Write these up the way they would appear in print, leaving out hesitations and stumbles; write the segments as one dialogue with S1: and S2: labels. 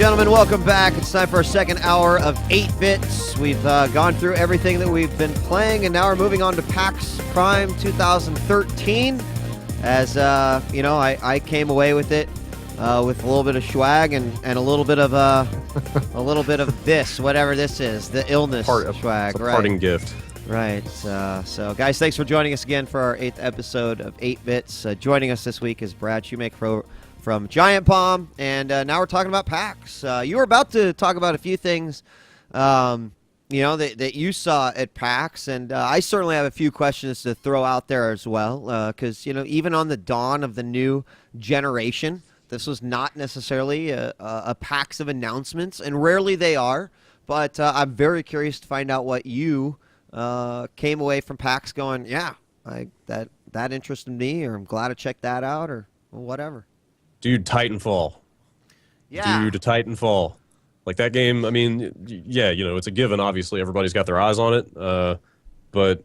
S1: gentlemen, welcome back. It's time for our second hour of 8 Bits. We've gone through everything that we've been playing, and now we're moving on to PAX Prime 2013. As, I came away with it with a little bit of swag and a little bit of this, whatever this is, the illness swag.
S2: It's a parting gift.
S1: Right. So, guys, thanks for joining us again for our 8th episode of 8 Bits. Joining us this week is Brad Shoemaker from Giant Bomb, and now we're talking about PAX. You were about to talk about a few things, that you saw at PAX, and I certainly have a few questions to throw out there as well, because, even on the dawn of the new generation, this was not necessarily a PAX of announcements, and rarely they are, but I'm very curious to find out what you came away from PAX going, yeah, that interested me, or I'm glad to check that out, or whatever.
S2: Dude, Titanfall.
S1: Yeah.
S2: Dude, Titanfall. Like that game, I mean, yeah, it's a given. Obviously, everybody's got their eyes on it. But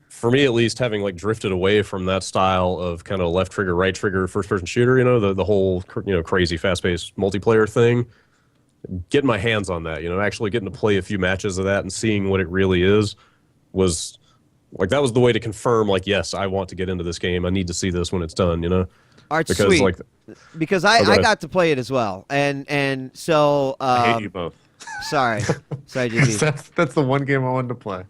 S2: for me, at least, having like drifted away from that style of kind of left trigger, right trigger, first-person shooter, the whole crazy fast-paced multiplayer thing, getting my hands on that, actually getting to play a few matches of that and seeing what it really is was like that was the way to confirm, like, yes, I want to get into this game. I need to see this when it's done,
S1: All right,
S2: because
S1: sweet.
S2: like.
S1: Because I got to play it as well, and so
S3: I hate you both.
S1: Sorry, Jimmy.
S3: That's the one game I wanted to play.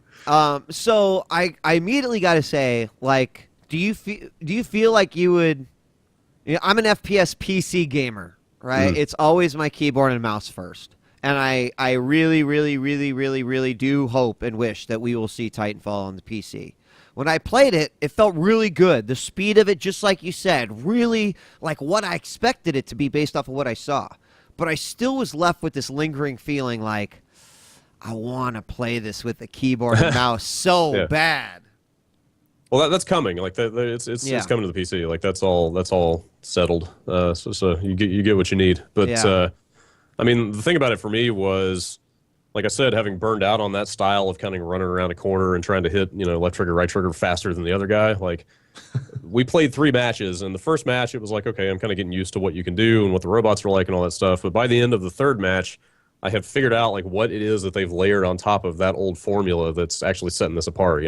S1: So I immediately got to say, like, do you feel like you would? I'm an FPS PC gamer, right? It's always my keyboard and mouse first, and I really, really, really, really, really do hope and wish that we will see Titanfall on the PC. When I played it, it felt really good. The speed of it, just like you said, really like what I expected it to be based off of what I saw. But I still was left with this lingering feeling like, I want to play this with a keyboard and mouse so bad.
S2: Well, that's coming. Like it's coming to the PC. Like that's all settled. So you get what you need. But I mean, the thing about it for me was, like I said, having burned out on that style of kind of running around a corner and trying to hit, left trigger, right trigger faster than the other guy, like we played 3 matches, and the first match, it was like, okay, I'm kind of getting used to what you can do and what the robots are like and all that stuff. But by the end of the third match, I have figured out like what it is that they've layered on top of that old formula that's actually setting this apart,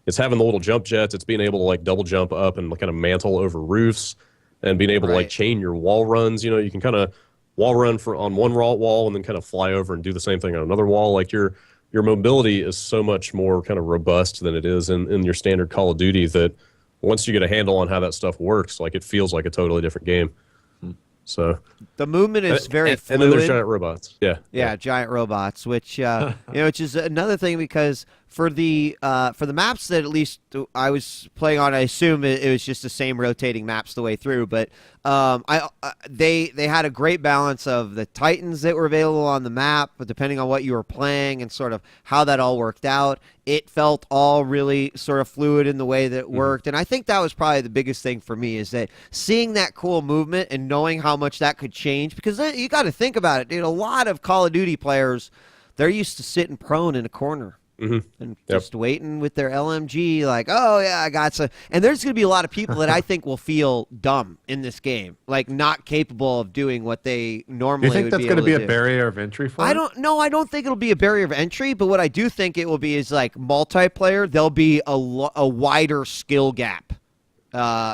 S2: It's having the little jump jets, it's being able to like double jump up and kind of mantle over roofs and being able to like chain your wall runs, you can kind of wall run on one wall and then kind of fly over and do the same thing on another wall. Like your mobility is so much more kind of robust than it is in your standard Call of Duty, that once you get a handle on how that stuff works, like it feels like a totally different game. So
S1: the movement is very fluid.
S2: And then there's giant robots. Yeah,
S1: giant robots, which which is another thing, because for the maps that at least I was playing on, I assume it was just the same rotating maps the way through. But they had a great balance of the Titans that were available on the map, but depending on what you were playing and sort of how that all worked out, it felt all really sort of fluid in the way that it worked. And I think that was probably the biggest thing for me, is that seeing that cool movement and knowing how much that could change. Because you got to think about it, dude. A lot of Call of Duty players, they're used to sitting prone in a corner. And just waiting with their LMG, like, oh yeah, I got some. And there's going to be a lot of people that I think will feel dumb in this game, like not capable of doing what they normally would be able to do.
S3: Do you think that's going to be a barrier of entry for it?
S1: I don't think it'll be a barrier of entry, but what I do think it will be is, like, multiplayer, there'll be a wider skill gap.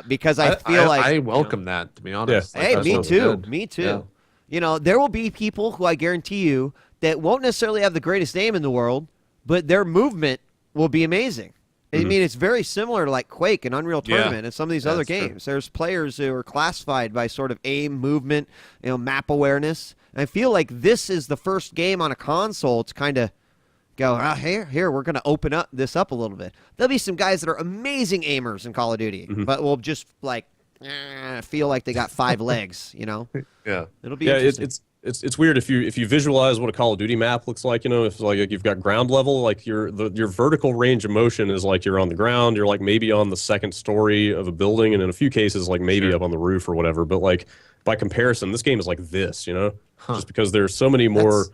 S1: Because I feel like
S3: I welcome that, to be honest.
S1: Yeah. Hey, me too.
S3: Good.
S1: Me too. Yeah. There will be people who I guarantee you that won't necessarily have the greatest aim in the world, but their movement will be amazing. I mean, it's very similar to like Quake and Unreal Tournament and some of these other games. True. There's players who are classified by sort of aim, movement, map awareness. And I feel like this is the first game on a console to kind of go, here, we're going to open this up a little bit. There'll be some guys that are amazing aimers in Call of Duty, but will just like feel like they got 5 legs,
S3: Yeah.
S1: It'll be interesting.
S2: It's weird if you visualize what a Call of Duty map looks like, if like you've got ground level, like your vertical range of motion is like you're on the ground, you're like maybe on the second story of a building, and in a few cases like maybe up on the roof or whatever. But like by comparison, this game is like this, just because there's so many more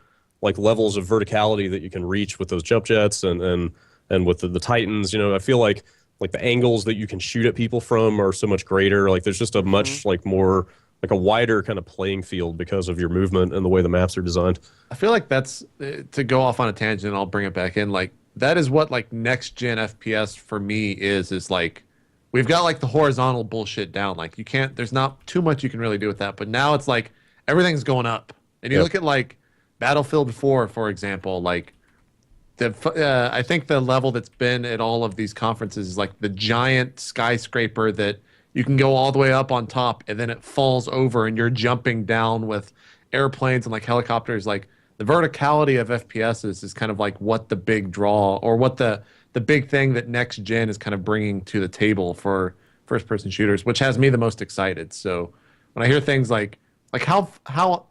S2: like levels of verticality that you can reach with those jump jets and with the Titans. I feel like the angles that you can shoot at people from are so much greater. Like there's just a much like more like a wider kind of playing field because of your movement and the way the maps are designed.
S3: I feel like that's to go off on a tangent. I'll bring it back in. Like that is what like next gen FPS for me is like we've got like the horizontal bullshit down. Like you can't. There's not too much you can really do with that. But now it's like everything's going up. And you look at like Battlefield 4, for example. Like I think the level that's been at all of these conferences is like the giant skyscraper that you can go all the way up on top and then it falls over and you're jumping down with airplanes and like helicopters. Like the verticality of FPS is kind of like what the big draw or what the big thing that next gen is kind of bringing to the table for first person shooters, which has me the most excited. So when I hear things like how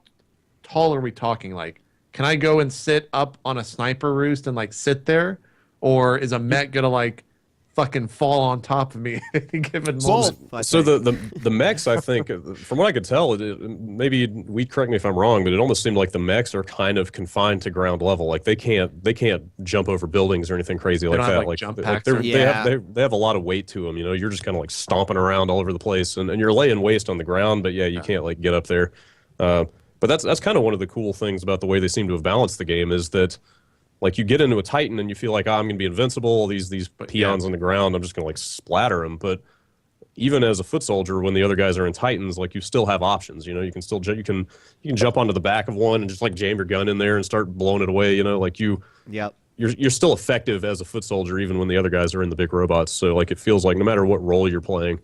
S3: tall are we talking? Like, can I go and sit up on a sniper roost and like sit there, or is a mech gonna like fucking fall on top of me at any given moment?
S2: So the mechs, I think, from what I could tell, maybe we correct me if I'm wrong, but it almost seemed like the mechs are kind of confined to ground level. Like they can't jump over buildings or anything crazy like that. Like
S3: jump
S2: like
S3: packs
S2: they have a lot of weight to them. You know, you're just kind of like stomping around all over the place, and you're laying waste on the ground. But yeah, you can't like get up there. But that's kind of one of the cool things about the way they seem to have balanced the game is that, like, you get into a Titan and you feel like, oh, I'm going to be invincible. These peons on the ground, I'm just going to like splatter them. But even as a foot soldier, when the other guys are in Titans, like you still have options. You know, you can still you can jump onto the back of one and just like jam your gun in there and start blowing it away. You know, like you're still effective as a foot soldier even when the other guys are in the big robots. So like it feels like no matter what role you're playing,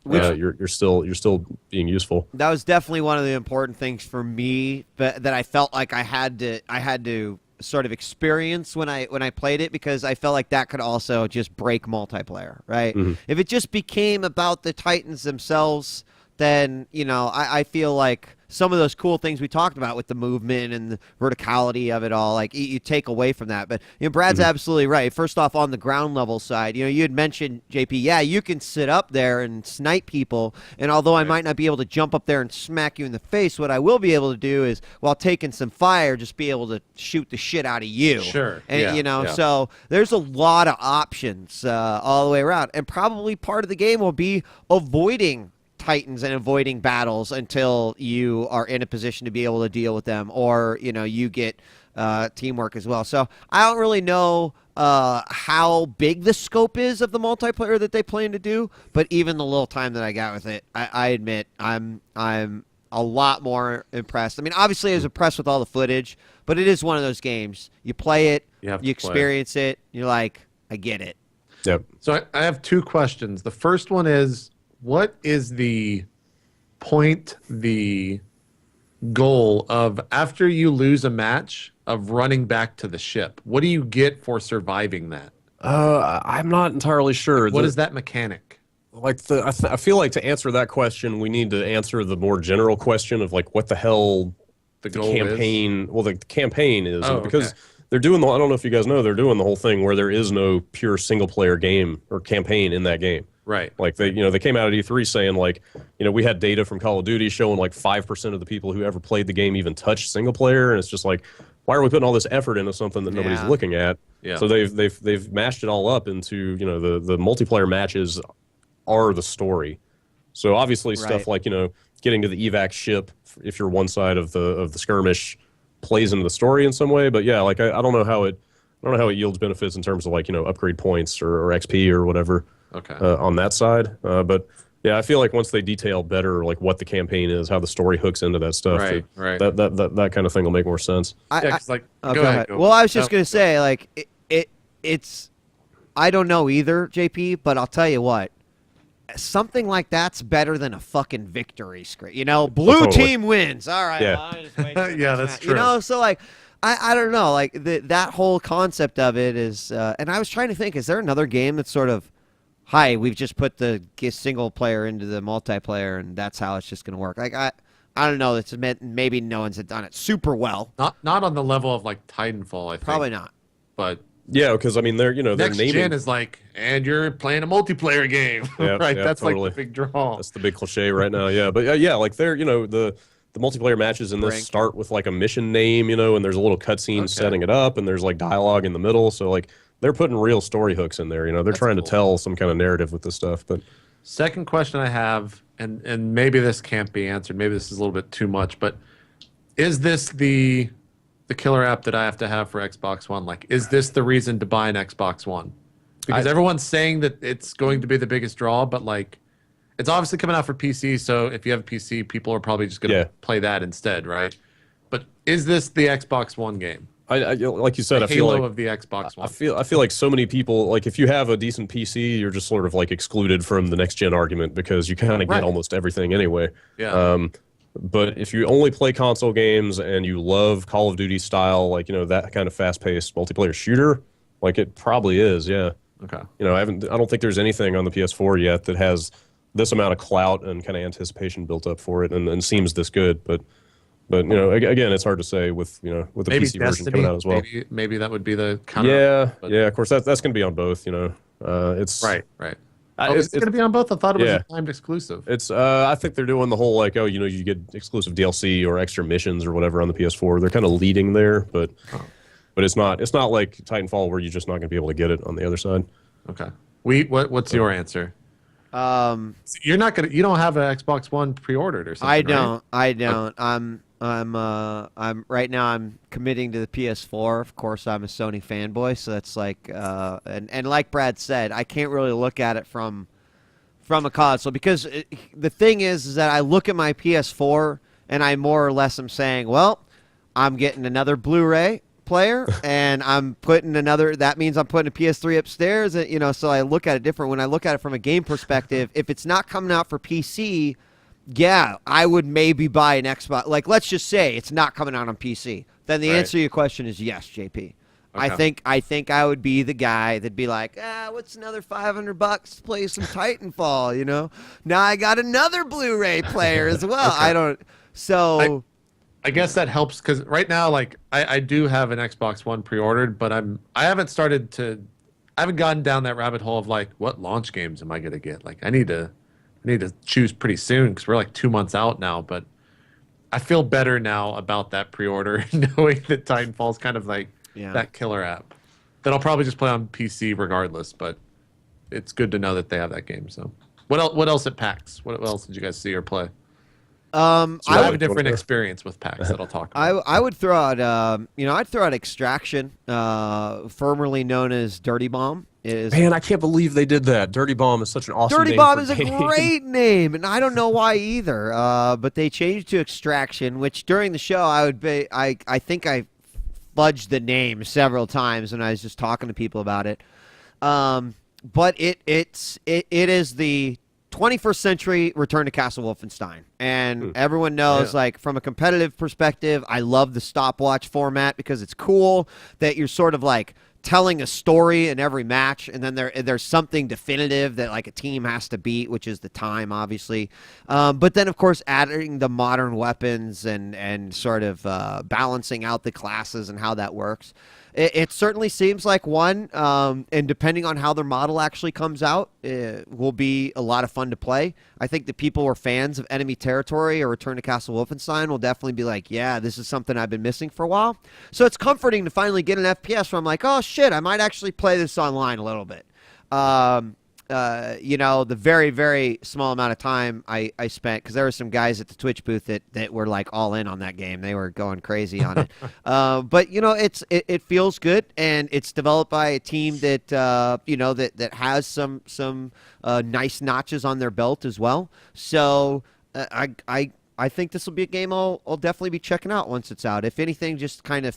S2: you're still being useful.
S1: That was definitely one of the important things for me, but that I felt like I had to sort of experience when I played it, because I felt like that could also just break multiplayer, right? Mm-hmm. If it just became about the Titans themselves, then, you know, I feel like some of those cool things we talked about with the movement and the verticality of it all, like you take away from that. But, you know, Brad's absolutely right. First off, on the ground level side, you know, you had mentioned, JP, yeah, you can sit up there and snipe people. And although I might not be able to jump up there and smack you in the face, what I will be able to do is, while taking some fire, just be able to shoot the shit out of you.
S3: Sure.
S1: And, you know, so there's a lot of options all the way around. And probably part of the game will be avoiding Titans and avoiding battles until you are in a position to be able to deal with them, or, you know, you get teamwork as well. So I don't really know how big the scope is of the multiplayer that they plan to do, but even the little time that I got with it, I admit I'm a lot more impressed. I mean, obviously I was impressed with all the footage, but it is one of those games. You play it, you experience it, you're like, I get it.
S2: Yep.
S3: So I have two questions. The first one is, what is the point, the goal of, after you lose a match, of running back to the ship? What do you get for surviving that?
S2: I'm not entirely sure.
S3: What is that mechanic?
S2: Like I feel like to answer that question, we need to answer the more general question of like what the hell the campaign. Well, the campaign is because they're doing I don't know if you guys know, they're doing the whole thing where there is no pure single player game or campaign in that game.
S3: Right.
S2: Like they came out at E3 saying like, you know, we had data from Call of Duty showing like 5% of the people who ever played the game even touched single player, and it's just like, why are we putting all this effort into something that nobody's looking at?
S3: Yeah.
S2: So they've mashed it all up into, you know, the multiplayer matches are the story. So obviously stuff like, you know, getting to the evac ship if you're one side of the skirmish plays into the story in some way, but yeah, like I don't know how it yields benefits in terms of like, you know, upgrade points or XP or whatever. On that side, but yeah, I feel like once they detail better like what the campaign is, how the story hooks into that stuff, that kind of thing will make more sense.
S3: Go ahead.
S1: Well, I was just gonna say, like, it's I don't know either, JP, but I'll tell you what, something like that's better than a fucking victory screen. You know, blue team wins. All right.
S2: Yeah,
S3: yeah, that's true.
S1: You know, so like, I don't know, like that whole concept of it is, and I was trying to think, is there another game that's sort of, hi, we've just put the single player into the multiplayer, and that's how it's just going to work. Like I don't know. It's maybe no one's done it super well.
S3: Not on the level of like Titanfall, I think.
S1: Probably not.
S3: But
S2: yeah, because I mean, they're
S3: next
S2: naming...
S3: gen is like, and you're playing a multiplayer game, right? That's totally. Like the big draw.
S2: That's the big cliche right now. Yeah, but yeah, like they're, you know, the multiplayer matches in this start with like a mission name, you know, and there's a little cutscene setting it up, and there's like dialogue in the middle, so like. They're putting real story hooks in there, you know. They're trying to tell some kind of narrative with this stuff, but
S3: Second question I have, and maybe this can't be answered. Maybe this is a little bit too much, but is this the killer app that I have to have for Xbox One? Like, is this the reason to buy an Xbox One? Because everyone's saying that it's going to be the biggest draw, but like, it's obviously coming out for PC. So if you have a PC, people are probably just going to play that instead, right? But is this the Xbox One game?
S2: I like you said,
S3: the
S2: I feel
S3: Halo
S2: like
S3: of the Xbox One.
S2: I feel like so many people, like if you have a decent PC, you're just sort of like excluded from the next gen argument because you kind of get almost everything anyway.
S3: Yeah.
S2: But if you only play console games and you love Call of Duty style, like that kind of fast-paced multiplayer shooter, like it probably is. Yeah.
S3: Okay.
S2: I don't think there's anything on the PS4 yet that has this amount of clout and kind of anticipation built up for it and seems this good, but again, it's hard to say with the
S3: maybe
S2: PC version coming out as well.
S3: Maybe that would be the counter.
S2: Yeah. Of course, that's going to be on both. It's
S3: right. It's going to be on both. I thought it was a timed exclusive.
S2: It's I think they're doing the whole like you get exclusive DLC or extra missions or whatever on the PS4. They're kind of leading there, but it's not like Titanfall where you're just not going to be able to get it on the other side.
S3: Okay. What's your answer? You don't have an Xbox One pre-ordered or something.
S1: I don't. I'm right now. I'm committing to the PS4. Of course, I'm a Sony fanboy, so that's like, and like Brad said, I can't really look at it from a console because the thing is that I look at my PS4 and I more or less am saying, well, I'm getting another Blu-ray player and I'm putting that means I'm putting a PS3 upstairs, and so I look at it different. When I look at it from a game perspective, if it's not coming out for PC, yeah, I would maybe buy an Xbox. Like, let's just say it's not coming out on PC. Then the answer to your question is yes, JP. Okay. I think I would be the guy that'd be like, what's another $500 to play some Titanfall? Now I got another Blu-ray player as well. Okay.
S3: I guess that helps because right now, like, I do have an Xbox One pre-ordered, but I haven't gotten down that rabbit hole of like, what launch games am I gonna get? Like, I need to choose pretty soon because we're like 2 months out now. But I feel better now about that pre-order, knowing that Titanfall's kind of like that killer app that I'll probably just play on PC regardless. But it's good to know that they have that game. So, what else at PAX? What else did you guys see or play? I have a different experience with PAX that I'll talk about.
S1: I would throw out, I'd throw out Extraction, formerly known as Dirty Bomb.
S2: Man, I can't believe they did that. Dirty Bomb is such an awesome name.
S1: Dirty Bomb is a great name, and I don't know why either. But they changed to Extraction, which during the show I think I fudged the name several times when I was just talking to people about it. But it is the 21st century Return to Castle Wolfenstein. And everyone knows, like, from a competitive perspective, I love the stopwatch format because it's cool that you're sort of like telling a story in every match, and then there's something definitive that like a team has to beat, which is the time, obviously. But then, of course, adding the modern weapons and sort of balancing out the classes and how that works. It certainly seems like one, and depending on how their model actually comes out, it will be a lot of fun to play. I think the people who are fans of Enemy Territory or Return to Castle Wolfenstein will definitely be like, yeah, this is something I've been missing for a while. So it's comforting to finally get an FPS where I'm like, oh, shit, I might actually play this online a little bit. The very, very small amount of time I spent, because there were some guys at the Twitch booth that were like all in on that game. They were going crazy on it. But it feels good, and it's developed by a team that that has some nice notches on their belt as well. So I think this will be a game I'll definitely be checking out once it's out. If anything, just kind of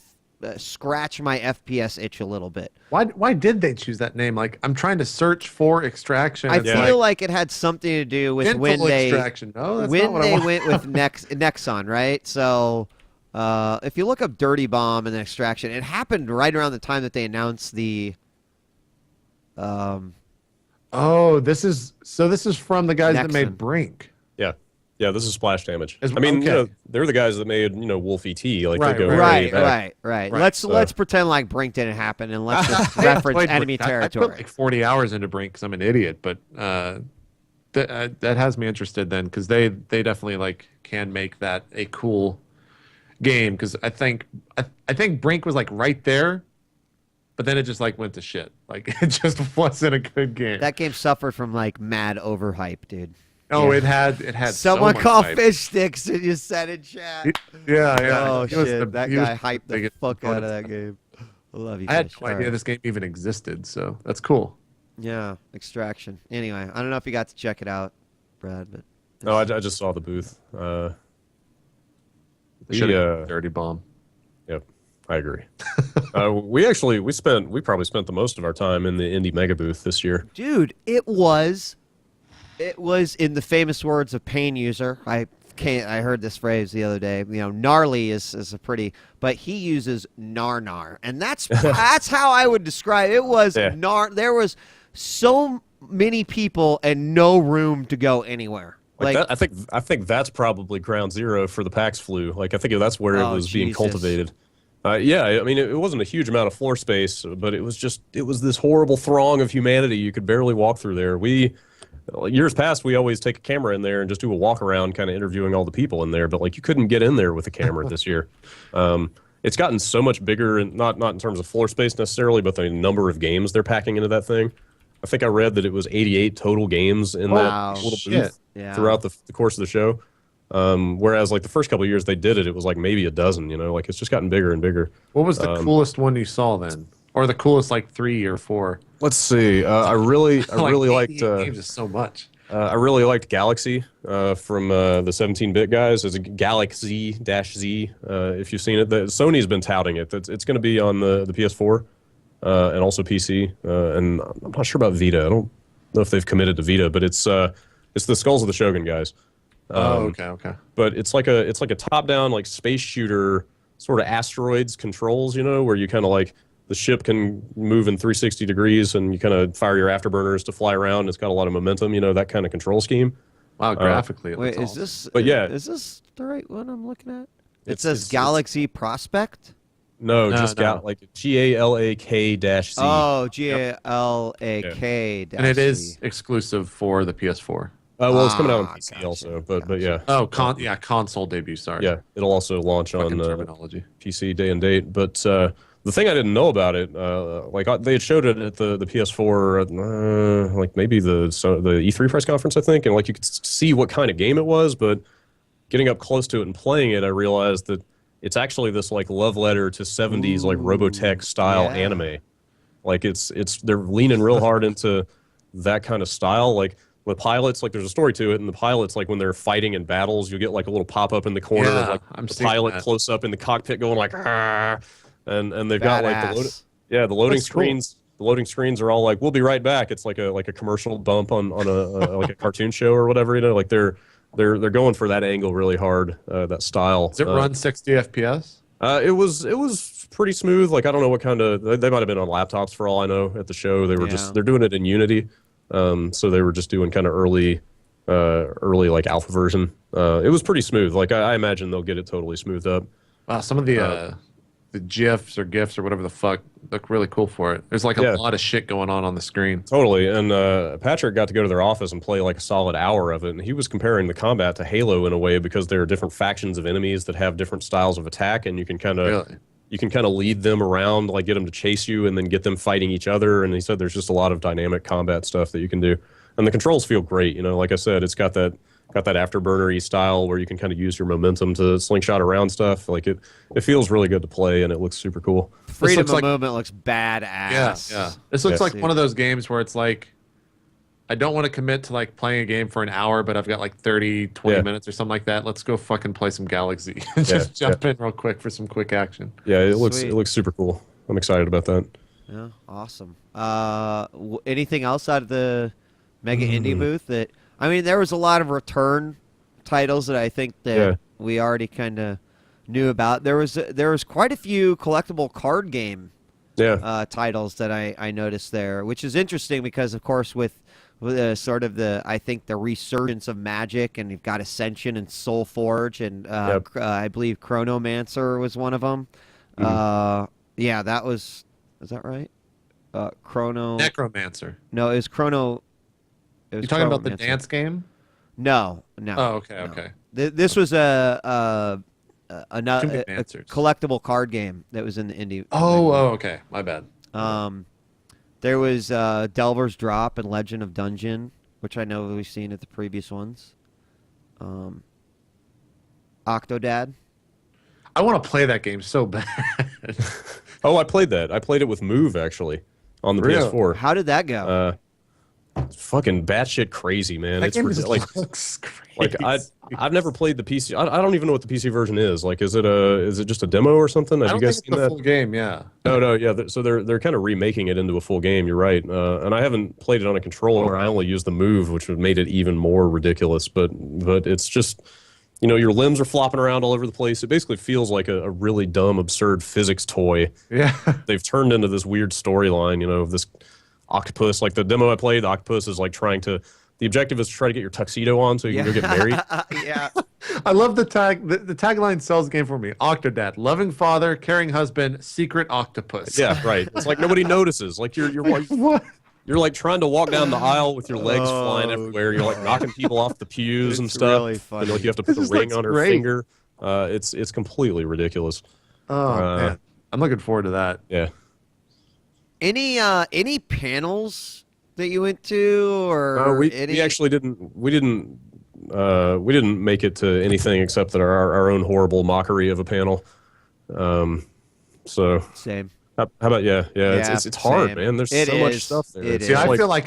S1: scratch my FPS itch a little bit.
S3: Why did they choose that name? Like, I'm trying to search for Extraction.
S1: I feel like it had something to do with when they
S3: Extraction. No, that's
S1: when
S3: not what
S1: they
S3: I want.
S1: went with Nexon, right? So if you look up Dirty Bomb and Extraction, it happened right around the time that they announced the
S3: this is from the guys that made Brink.
S2: Yeah, this is Splash Damage. I mean, they're the guys that made, Wolf ET. Like, they go
S1: right. Let's pretend like Brink didn't happen, and let's just reference Enemy Territory.
S3: I put like 40 hours into Brink because I'm an idiot, but that has me interested then, because they definitely like can make that a cool game, because I think Brink was like right there but then it just like went to shit. Like it just wasn't a good game.
S1: That game suffered from like mad overhype, dude.
S3: Oh,
S1: Yeah.
S3: it had
S1: Someone
S3: so much
S1: called
S3: hype.
S1: fish sticks and you said in chat.
S3: Yeah.
S1: Oh
S3: He was
S1: shit, that
S3: he was
S1: guy hyped the
S3: biggest
S1: fuck out of
S3: proponent
S1: that game. I love you.
S3: I had
S1: Fish.
S3: no idea
S1: Alright.
S3: this game even existed, so that's cool.
S1: Yeah, Extraction. Anyway, I don't know if you got to check it out, Brad, but
S2: No, I just saw the booth.
S3: Should have dirty bomb.
S2: Yep, I agree. We probably spent the most of our time in the indie mega booth this year.
S1: dude, it was in the famous words of Pain User. I heard this phrase the other day. You know, gnarly is a pretty, but he uses nar, and that's how I would describe it. It was There was so many people and no room to go anywhere.
S2: Like that, I think that's probably ground zero for the PAX flu. Like I think that's where it was being cultivated. Yeah, I mean it wasn't a huge amount of floor space, but it was this horrible throng of humanity. You could barely walk through there. Years past, we always take a camera in there and just do a walk around, kind of interviewing all the people in there. But like you couldn't get in there with a camera this year. It's gotten so much bigger, and not in terms of floor space necessarily, but the number of games they're packing into that thing. I think I read that it was 88 total games in that little booth throughout the course of the show. Whereas like the first couple of years they did it was like maybe a dozen. You know, like it's just gotten bigger and bigger.
S3: What was the coolest one you saw then, or the coolest like 3 or 4?
S2: Let's see. I really liked.
S3: Games is so much.
S2: I really liked Galaxy from the 17-bit guys. It's a Galaxy Z. If you've seen it, Sony's been touting it. It's going to be on the PS4 and also PC. And I'm not sure about Vita. I don't know if they've committed to Vita, but it's the Skulls of the Shogun guys.
S3: Okay.
S2: But it's like a top-down like space shooter sort of asteroids controls. You know, where you kind of like. The ship can move in 360 degrees, and you kind of fire your afterburners to fly around. It's got a lot of momentum, you know, that kind of control scheme.
S3: Wow, graphically.
S1: Wait, is this?
S2: But yeah,
S1: is this the right one I'm looking at? It says Galaxy Prospect.
S2: No, just like GALAK-Z.
S1: Oh, GALAK.
S3: And it is exclusive for the PS4.
S2: Well, it's coming out on PC
S1: gotcha,
S2: also, but yeah.
S3: Oh, console debut. Sorry.
S2: Yeah, it'll also launch on
S3: terminology.
S2: PC day and date. But the thing I didn't know about it, they had showed it at the PS4, like maybe the E3 press conference, I think, and like you could see what kind of game it was. But getting up close to it and playing it, I realized that it's actually this like love letter to 70s like Robotech style anime. Like they're leaning real hard into that kind of style. Like the pilots, like there's a story to it, and the pilots, like when they're fighting in battles, you get like a little pop up in the corner of like the pilot close up in the cockpit going like, "Arr!" and they've got like the loading screens. Cool. The loading screens are all like, "We'll be right back." It's like a commercial bump on a like a cartoon show or whatever. You know, like they're going for that angle really hard, that style.
S3: Does it run 60 FPS?
S2: It was pretty smooth. Like I don't know what kind of they might have been on laptops for all I know at the show. They were they're doing it in Unity, so they were just doing kind of early like alpha version. It was pretty smooth. Like I imagine they'll get it totally smoothed up.
S3: Wow, some of the GIFs or GIFs or whatever the fuck look really cool for it. There's like a lot of shit going on the screen.
S2: Totally. And Patrick got to go to their office and play like a solid hour of it. And he was comparing the combat to Halo in a way because there are different factions of enemies that have different styles of attack, and you can kind of lead them around, like get them to chase you and then get them fighting each other. And he said there's just a lot of dynamic combat stuff that you can do. And the controls feel great. You know, like I said, it's got that afterburner-y style where you can kind of use your momentum to slingshot around stuff. Like it feels really good to play, and it looks super cool.
S1: Freedom of movement looks badass.
S3: Yeah. This looks like one of those games where it's like, I don't want to commit to like playing a game for an hour, but I've got like 30, 20 minutes or something like that. Let's go fucking play some Galaxy. Just jump in real quick for some quick action.
S2: Yeah, it looks super cool. I'm excited about that.
S1: Yeah, awesome. Anything else out of the Mega Indie booth that? I mean, there was a lot of return titles that I think that we already kind of knew about. There was quite a few collectible card game titles that I noticed there, which is interesting because, of course, with sort of I think the resurgence of Magic, and you've got Ascension and Soul Forge, and I believe Chronomancer was one of them. Is that right?
S3: Necromancer.
S1: No, it was Chrono.
S3: You talking about the dance game?
S1: No.
S3: Oh, okay.
S1: This was a collectible card game that was in the indie.
S3: Oh, okay. My bad.
S1: There was Delver's Drop and Legend of Dungeon, which I know we've seen at the previous ones. Octodad.
S3: I want to play that game so bad.
S2: Oh, I played that. I played it with Move actually on the PS4.
S1: How did that go?
S2: It's fucking batshit crazy, man.
S3: That
S2: It's
S3: game just
S2: like
S3: looks crazy.
S2: like I've never played the PC. I don't even know what the PC version is. Like, is it just a demo or something? Have
S3: I
S2: you
S3: don't
S2: guys
S3: think
S2: seen
S3: it's
S2: that?
S3: the full game. Yeah.
S2: No, yeah. So they're kind of remaking it into a full game. You're right. And I haven't played it on a controller. I only used the Move, which would made it even more ridiculous. But it's just, your limbs are flopping around all over the place. It basically feels like a really dumb, absurd physics toy.
S3: Yeah.
S2: They've turned into this weird storyline. Of this octopus. Like the demo I played, the octopus is like trying to. The objective is to try to get your tuxedo on so you can go get married.
S1: Yeah.
S3: I love the tag. The tagline sells the game for me. Octodad, loving father, caring husband, secret octopus.
S2: Yeah, right. It's like nobody notices. Like you're
S3: What?
S2: You're like trying to walk down the aisle with your legs flying everywhere. You're like knocking people off the pews and stuff.
S1: Really funny.
S2: Like you have to put the ring on her finger. It's completely ridiculous.
S3: Oh man, I'm looking forward to that.
S2: Yeah.
S1: Any panels that you went to, or
S2: we actually didn't. We didn't make it to anything except that our own horrible mockery of a panel. So
S1: same.
S2: How about it's hard,
S1: same.
S2: man. There's so much stuff there.
S3: See, I feel like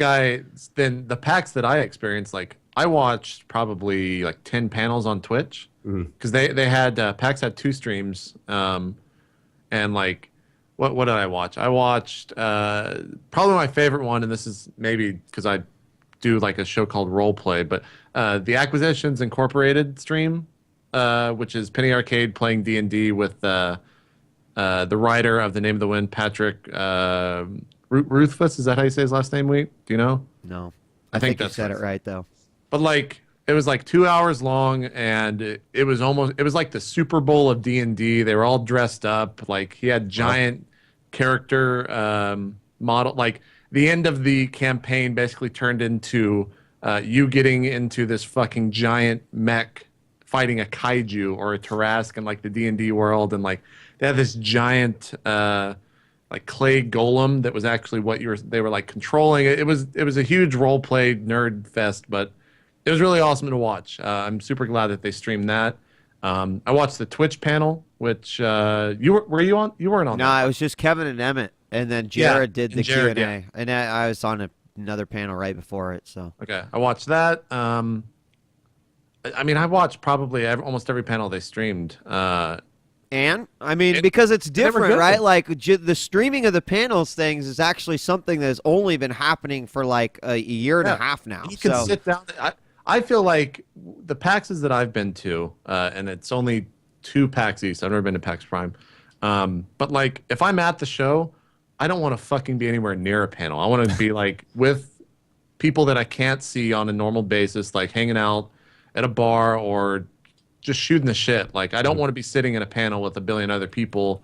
S3: then the PAX that I experienced, like I watched probably like 10 panels on Twitch because they had PAX had 2 streams, and like what did I watch? I watched probably my favorite one, and this is maybe because I do like a show called Role Play, but the Acquisitions Incorporated stream, which is Penny Arcade playing D&D with the writer of The Name of the Wind, Patrick Ruthfuss. Is that how you say his last name? Do you know?
S1: No,
S3: I think
S1: you
S3: that's
S1: said it right though.
S3: But like, it was like 2 hours long, and it was like the Super Bowl of D&D. They were all dressed up. Like he had giant character model. Like the end of the campaign basically turned into you getting into this fucking giant mech fighting a kaiju or a Tarrasque in like the D&D world, and like they had this giant like clay golem that was actually what they were like controlling. It was a huge role play nerd fest, but it was really awesome to watch. I'm super glad that they streamed that. I watched the Twitch panel, which were you on? You weren't on.
S1: No,
S3: that.
S1: it was just Kevin and Emmett, and then Jared did the
S3: Jared,
S1: Q&A, and I was on another panel right before it. So
S3: okay, I watched that. I mean, I watched probably almost every panel they streamed.
S1: And I mean, because it's different, right? Like the streaming of the panels things is actually something that has only been happening for like a year and a half now.
S3: You can sit down. I feel like the PAXs that I've been to, and it's only 2 PAX East. I've never been to PAX Prime. But like, if I'm at the show, I don't want to fucking be anywhere near a panel. I want to be like with people that I can't see on a normal basis, like hanging out at a bar or just shooting the shit. Like, I don't want to be sitting in a panel with a billion other people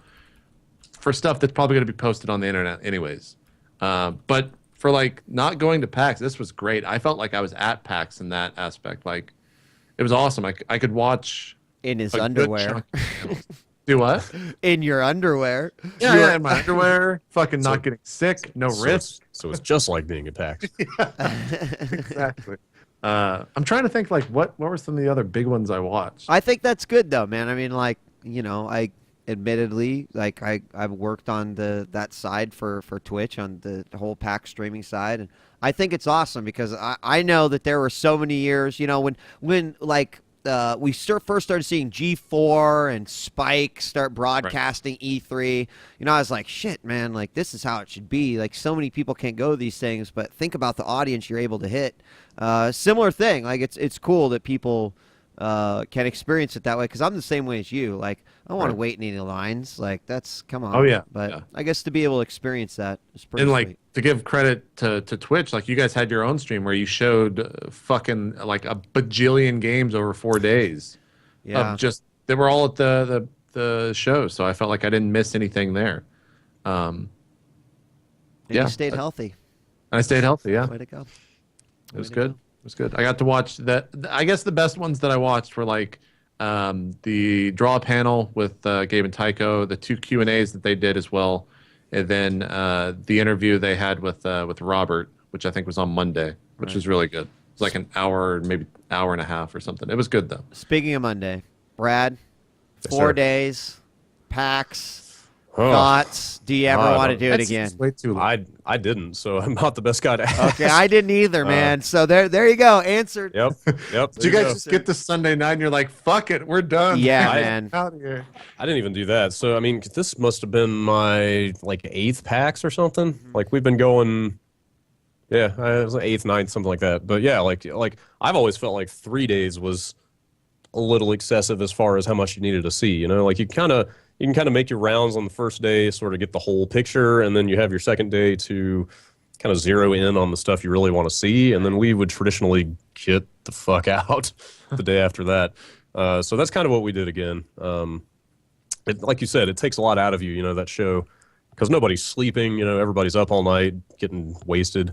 S3: for stuff that's probably going to be posted on the internet anyways. But for like not going to PAX, this was great. I felt like I was at PAX in that aspect. Like, it was awesome. I could watch
S1: in his underwear.
S3: Do what?
S1: In your underwear.
S3: Yeah, in my underwear. Fucking not getting sick. No risk.
S2: So it's just like being at PAX.
S3: Exactly. I'm trying to think like what were some of the other big ones I watched.
S1: I think that's good though, man. I mean, like, I admittedly, like I've worked on that side for Twitch on the whole PAX streaming side, and I think it's awesome because I know that there were so many years, when like we first started seeing G4 and Spike start broadcasting E3. I was like, shit, man, like this is how it should be. Like so many people can't go to these things, but think about the audience you're able to hit. Similar thing, like it's cool that people can experience it that way because I'm the same way as you. Like I don't want to wait in any lines. Like come on.
S3: Oh yeah.
S1: But
S3: yeah.
S1: I guess to be able to experience that is pretty.
S3: And
S1: sweet.
S3: like to give credit to Twitch, like you guys had your own stream where you showed fucking like a bajillion games over 4 days.
S1: Yeah.
S3: They were all at the show, so I felt like I didn't miss anything there.
S1: And you stayed healthy.
S3: And I stayed healthy. Yeah.
S1: Way to go.
S3: It was good. It was good. I got to watch that. I guess the best ones that I watched were like the draw panel with Gabe and Tycho, the 2 Q&As that they did as well, and then the interview they had with Robert, which I think was on Monday, which was really good. It's like an hour, maybe hour and a half or something. It was good though.
S1: Speaking of Monday, Brad,
S2: Yes,
S1: 4
S2: sir.
S1: days, PAX,
S2: Oh,
S1: thoughts. Do you ever want to do it
S3: That's
S1: again?
S3: way too long.
S2: I didn't, so I'm not the best guy to ask.
S1: Okay, I didn't either, man. So there you go. Answered.
S2: Yep.
S3: Did you guys just get to Sunday night and you're like, fuck it, we're done.
S1: Yeah,
S2: I-
S1: man.
S3: Out of here.
S2: I didn't even do that. So I mean, this must have been my like 8th PAX or something. Like we've been going. Yeah, it was like 8th, 9th, something like that. But yeah, like I've always felt like 3 days was a little excessive as far as how much you needed to see. You know, like you can kind of make your rounds on the first day, sort of get the whole picture, and then you have your second day to kind of zero in on the stuff you really want to see, and then we would traditionally get the fuck out the day after that. So that's kind of what we did again. Like you said, it takes a lot out of you, you know, that show, because nobody's sleeping. You know, everybody's up all night getting wasted,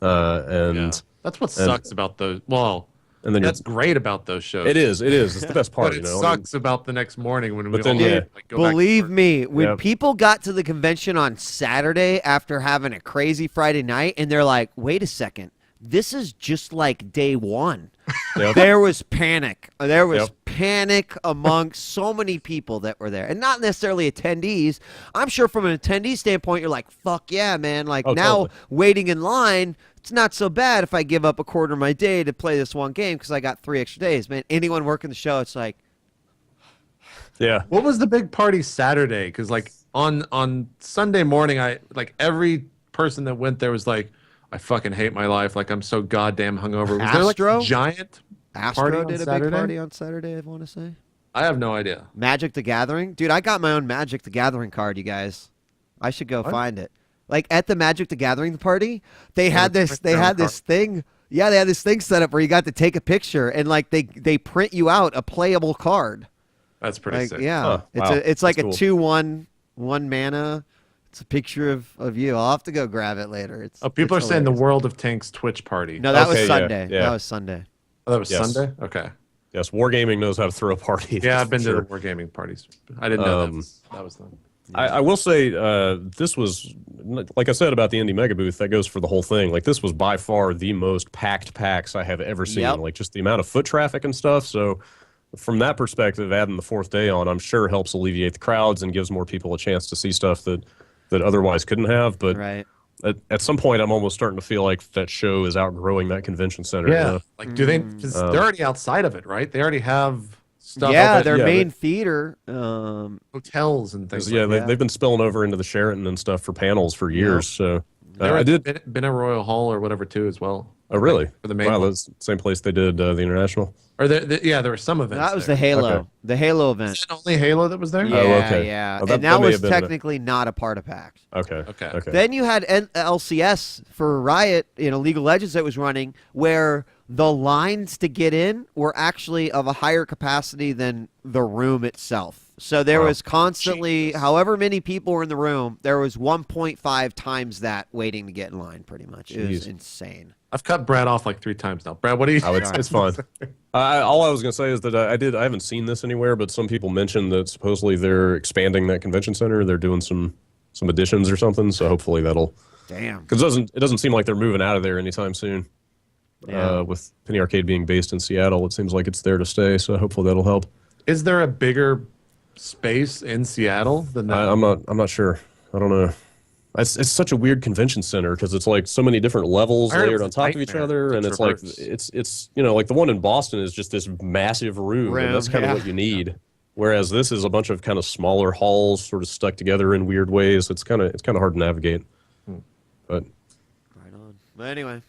S2: and
S3: That's what sucks about those. Well,
S2: and then
S3: that's great about those shows.
S2: it is it's the best part.
S3: But
S2: you
S3: it
S2: know,
S3: sucks about the next morning when we
S2: then,
S3: all
S2: yeah.
S3: like, go back to
S1: Believe
S3: work.
S1: me, when
S2: Yep.
S1: people got to the convention on Saturday after having a crazy Friday night, and they're like, wait a second, this is just like day one.
S2: Yep.
S1: There was panic. There was
S2: Yep.
S1: panic among so many people that were there, and not necessarily attendees. I'm sure from an attendee standpoint, you're like, fuck yeah, man. Like
S2: Oh,
S1: now
S2: totally.
S1: waiting in line, it's not so bad if I give up a quarter of my day to play this one game because I got 3 extra days. Man, anyone working the show, it's like,
S2: yeah.
S3: What was the big party Saturday? Because like on Sunday morning, I like every person that went there was like, I fucking hate my life. Like I'm so goddamn hungover. Was there like
S1: Astro?
S3: a giant party
S1: Astro
S3: on
S1: did a
S3: Saturday?
S1: big party on Saturday, I want to say.
S3: I have no idea.
S1: Magic the Gathering? Dude, I got my own Magic the Gathering card, you guys. I should go find it. Like at the Magic the Gathering party, they had this thing. Yeah, they had this thing set up where you got to take a picture and like they print you out a playable card.
S3: That's pretty
S1: Like
S3: sick.
S1: yeah.
S2: Huh,
S1: It's
S2: wow.
S1: it's like
S2: That's
S1: a
S2: cool.
S1: 2/1 mana. It's a picture of you. I'll have to go grab it later. It's
S3: People are
S1: it's
S3: saying the
S1: hilarious.
S3: World of Tanks Twitch party.
S1: No, that was
S2: Okay, yeah,
S1: Sunday.
S2: yeah.
S1: That was Sunday.
S3: Oh, that was
S2: Yes.
S3: Sunday? Okay.
S2: Yes, Wargaming knows how to throw a party.
S3: Yeah,
S2: that's
S3: I've been
S2: for sure.
S3: to the wargaming parties. I didn't know that was them.
S2: I will say this was, like I said about the Indie Mega Booth, that goes for the whole thing. Like this was by far the most packed PAX I have ever seen.
S1: Yep.
S2: Like just the amount of foot traffic and stuff. So from that perspective, adding the 4th day on, I'm sure helps alleviate the crowds and gives more people a chance to see stuff that otherwise couldn't have. But
S1: Right.
S2: at some point, I'm almost starting to feel like that show is outgrowing that convention center.
S3: Yeah.
S2: You know?
S3: Like, do they? Because they're already outside of it, right? They already have stuff.
S1: Yeah,
S3: up at
S1: their
S2: yeah,
S1: main
S2: but-
S1: theater.
S3: hotels and things.
S2: 'Cause, yeah,
S3: like
S2: they've been spilling over into the Sheraton and stuff for panels for years. So
S3: that.
S2: I did.
S3: been at Royal Hall or whatever too as well.
S2: Oh, really?
S3: For the main
S2: Wow,
S3: one.
S2: that's the same place they did the International.
S3: Or yeah, there were some events.
S1: That was
S3: there.
S1: the Halo.
S2: Okay.
S1: The Halo event.
S3: Is that only Halo that was there?
S1: Yeah,
S2: okay.
S1: yeah.
S2: Oh, that-
S1: and
S2: that
S1: that
S2: may
S1: was
S2: have been it.
S1: technically not a part of PAX.
S2: Okay.
S3: Okay.
S2: Okay.
S1: Then you had LCS for Riot, League of Legends that was running, where the lines to get in were actually of a higher capacity than the room itself. So there
S2: Wow.
S1: was constantly, however many people were in the room, there was 1.5 times that waiting to get in line, pretty much. It was
S2: Jeez.
S1: insane.
S3: I've cut Brad off like 3 times now. Brad, what do you?
S2: Oh, it's fun. All I was gonna say is that I haven't seen this anywhere, but some people mentioned that supposedly they're expanding that convention center. They're doing some additions or something. So hopefully that'll,
S1: Damn.
S2: because it doesn't seem like they're moving out of there anytime soon.
S1: Yeah.
S2: With Penny Arcade being based in Seattle, it seems like it's there to stay. So hopefully that'll help.
S3: Is there a bigger space in Seattle than that?
S2: I'm not sure. I don't know. It's such a weird convention center because it's like so many different levels
S3: I heard it
S2: layered on
S3: was a
S2: top of each
S3: nightmare
S2: other,
S3: to
S2: and it's like
S3: traverse.
S2: it's like the one in Boston is just this massive room, and that's kind
S1: yeah.
S2: of what you need. Whereas this is a bunch of kind of smaller halls, sort of stuck together in weird ways. It's kind of hard to navigate. But
S1: Right on. But anyway,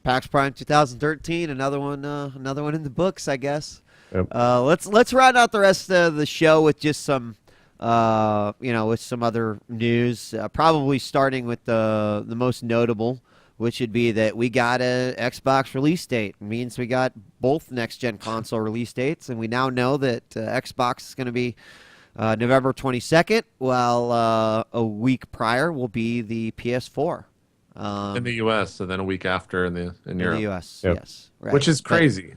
S1: PAX Prime 2013, another one in the books, I guess.
S2: Yep.
S1: Let's round out the rest of the show with just some, with some other news. Probably starting with the most notable, which would be that we got a Xbox release date. It means we got both next gen console release dates, and we now know that Xbox is going to be November 22nd, while a week prior will be the PS4.
S3: in the U.S. and then a week after in Europe,
S1: In the U.S.,
S2: Yep.
S1: yes. Right.
S3: which is
S1: But
S3: crazy.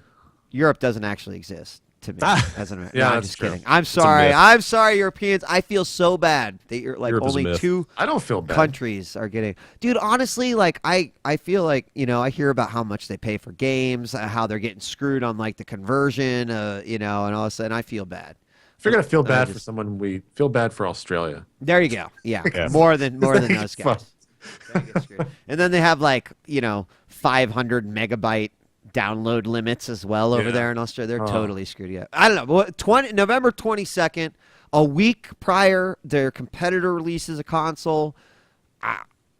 S1: Europe doesn't actually exist. to me as an American.
S3: Yeah,
S1: no, I'm
S3: that's
S1: just
S3: true.
S1: kidding. I'm sorry. I'm sorry, Europeans. I feel so bad that you're like
S2: Europe is a
S1: only
S2: myth.
S1: 2
S3: I don't feel bad.
S1: countries are getting. Dude, honestly, like I feel like, I hear about how much they pay for games, how they're getting screwed on like the conversion, and all of a sudden I feel bad.
S3: If you're gonna feel bad for someone, we feel bad for Australia.
S1: There you go. Yeah.
S2: Yeah.
S1: More than those
S3: Fuck.
S1: guys. They get screwed. And then they have like, 500 megabyte download limits as well over there in Australia. They're totally screwed. Yeah. I don't know. November 22nd, a week prior their competitor releases a console.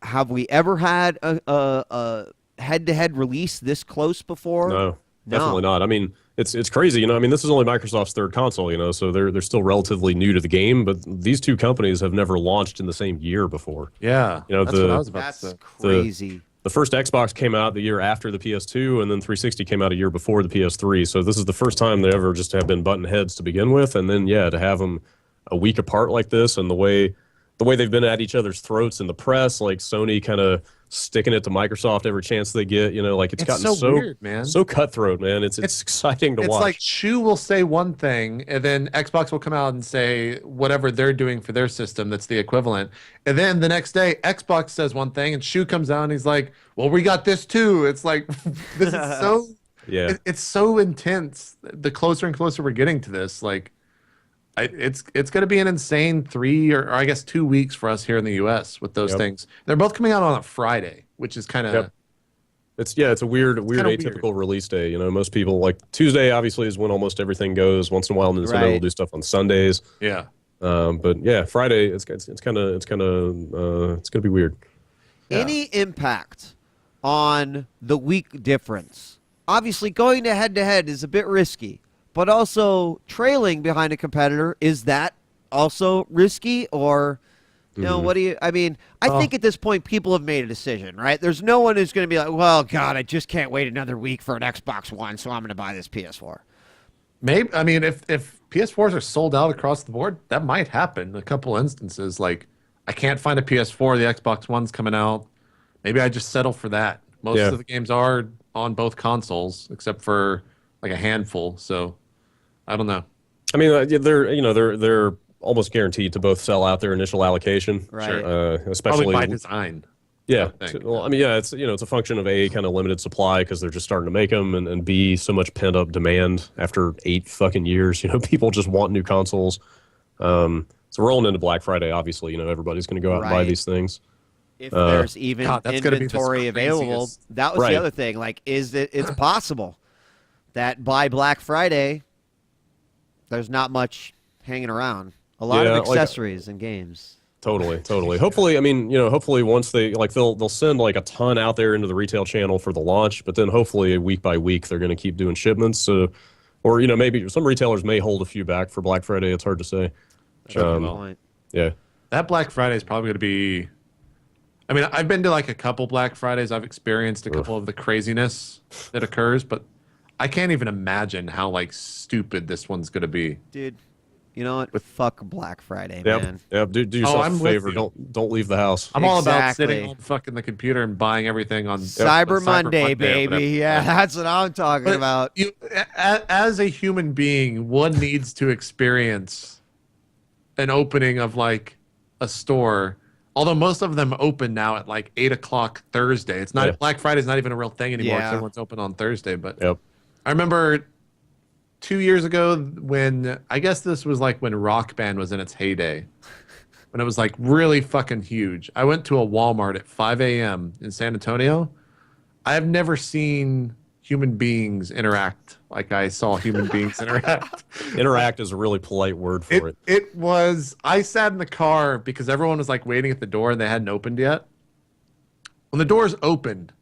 S1: Have we ever had a head-to-head release this close before?
S2: No, definitely not. I mean, it's crazy. I mean, this is only Microsoft's third console. So they're still relatively new to the game. But these two companies have never launched in the same year before.
S3: Yeah, that's what I was about to say.
S1: Crazy.
S2: The first Xbox came out the year after the PS2, and then 360 came out a year before the PS3. So this is the first time they ever just have been button heads to begin with, and then to have them a week apart like this, and the way they've been at each other's throats in the press, like Sony kind of sticking it to Microsoft every chance they get. Like it's gotten so
S3: weird, man.
S2: So cutthroat, man. It's exciting to watch.
S3: It's like Shu will say one thing, and then Xbox will come out and say whatever they're doing for their system that's the equivalent. And then the next day, Xbox says one thing, and Shu comes out and he's like, "Well, we got this too." It's like this is so it's so intense. The closer and closer we're getting to this, like it's going to be an insane 3 or I guess 2 weeks for us here in the U.S. with those things. They're both coming out on a Friday, which is kind of.
S2: It's a weird atypical release day. Most people like Tuesday obviously is when almost everything goes. Once in a while, Nintendo will do stuff on Sundays.
S3: Yeah.
S2: But Friday it's gonna be weird.
S1: Yeah. Any impact on the week difference? Obviously, going to head is a bit risky, but also trailing behind a competitor, is that also risky? Or what do you? I mean, I think at this point people have made a decision, right? There's no one who's going to be like, well, God, I just can't wait another week for an Xbox One, so I'm going to buy this PS4.
S3: Maybe. I mean, if PS4s are sold out across the board, that might happen in a couple instances. Like, I can't find a PS4, the Xbox One's coming out. Maybe I just settle for that. Most of the games are on both consoles, except for like a handful. So, I don't know. I mean,
S2: they're almost guaranteed to both sell out their initial allocation,
S1: right?
S2: Especially
S3: probably by design.
S2: Yeah. Well, I mean, it's it's a function of A, kind of limited supply because they're just starting to make them, and B, so much pent up demand after 8 fucking years. People just want new consoles. So we're rolling into Black Friday. Obviously, everybody's going to go out and buy these things.
S1: If there's even inventory available, that was the other thing. Like, it's possible that by Black Friday, there's not much hanging around. A lot of accessories and games.
S2: Totally. Hopefully, hopefully once they'll send like a ton out there into the retail channel for the launch, but then hopefully week by week they're going to keep doing shipments. So, or maybe some retailers may hold a few back for Black Friday. It's hard to say. Yeah.
S3: That Black Friday is probably going to be. I mean, I've been to like a couple Black Fridays. I've experienced a couple of the craziness that occurs, but I can't even imagine how like stupid this one's going to be.
S1: Dude, you know what? Fuck Black Friday, man.
S2: Yep. Do yourself a favor. Don't leave the house.
S3: I'm all about sitting on fucking the computer and buying everything on
S1: Cyber Monday, baby. Yeah, that's what I'm talking about.
S3: As a human being, one needs to experience an opening of like a store. Although most of them open now at like 8 o'clock Thursday. It's not Black Friday's not even a real thing anymore. Yeah. Everyone's open on Thursday. But I remember 2 years ago when I guess this was like when Rock Band was in its heyday, when it was like really fucking huge. I went to a Walmart at 5 a.m. in San Antonio. I've never seen human beings interact like I saw human beings interact.
S2: Interact is a really polite word for it.
S3: It was, I sat in the car because everyone was like waiting at the door and they hadn't opened yet. When the doors opened,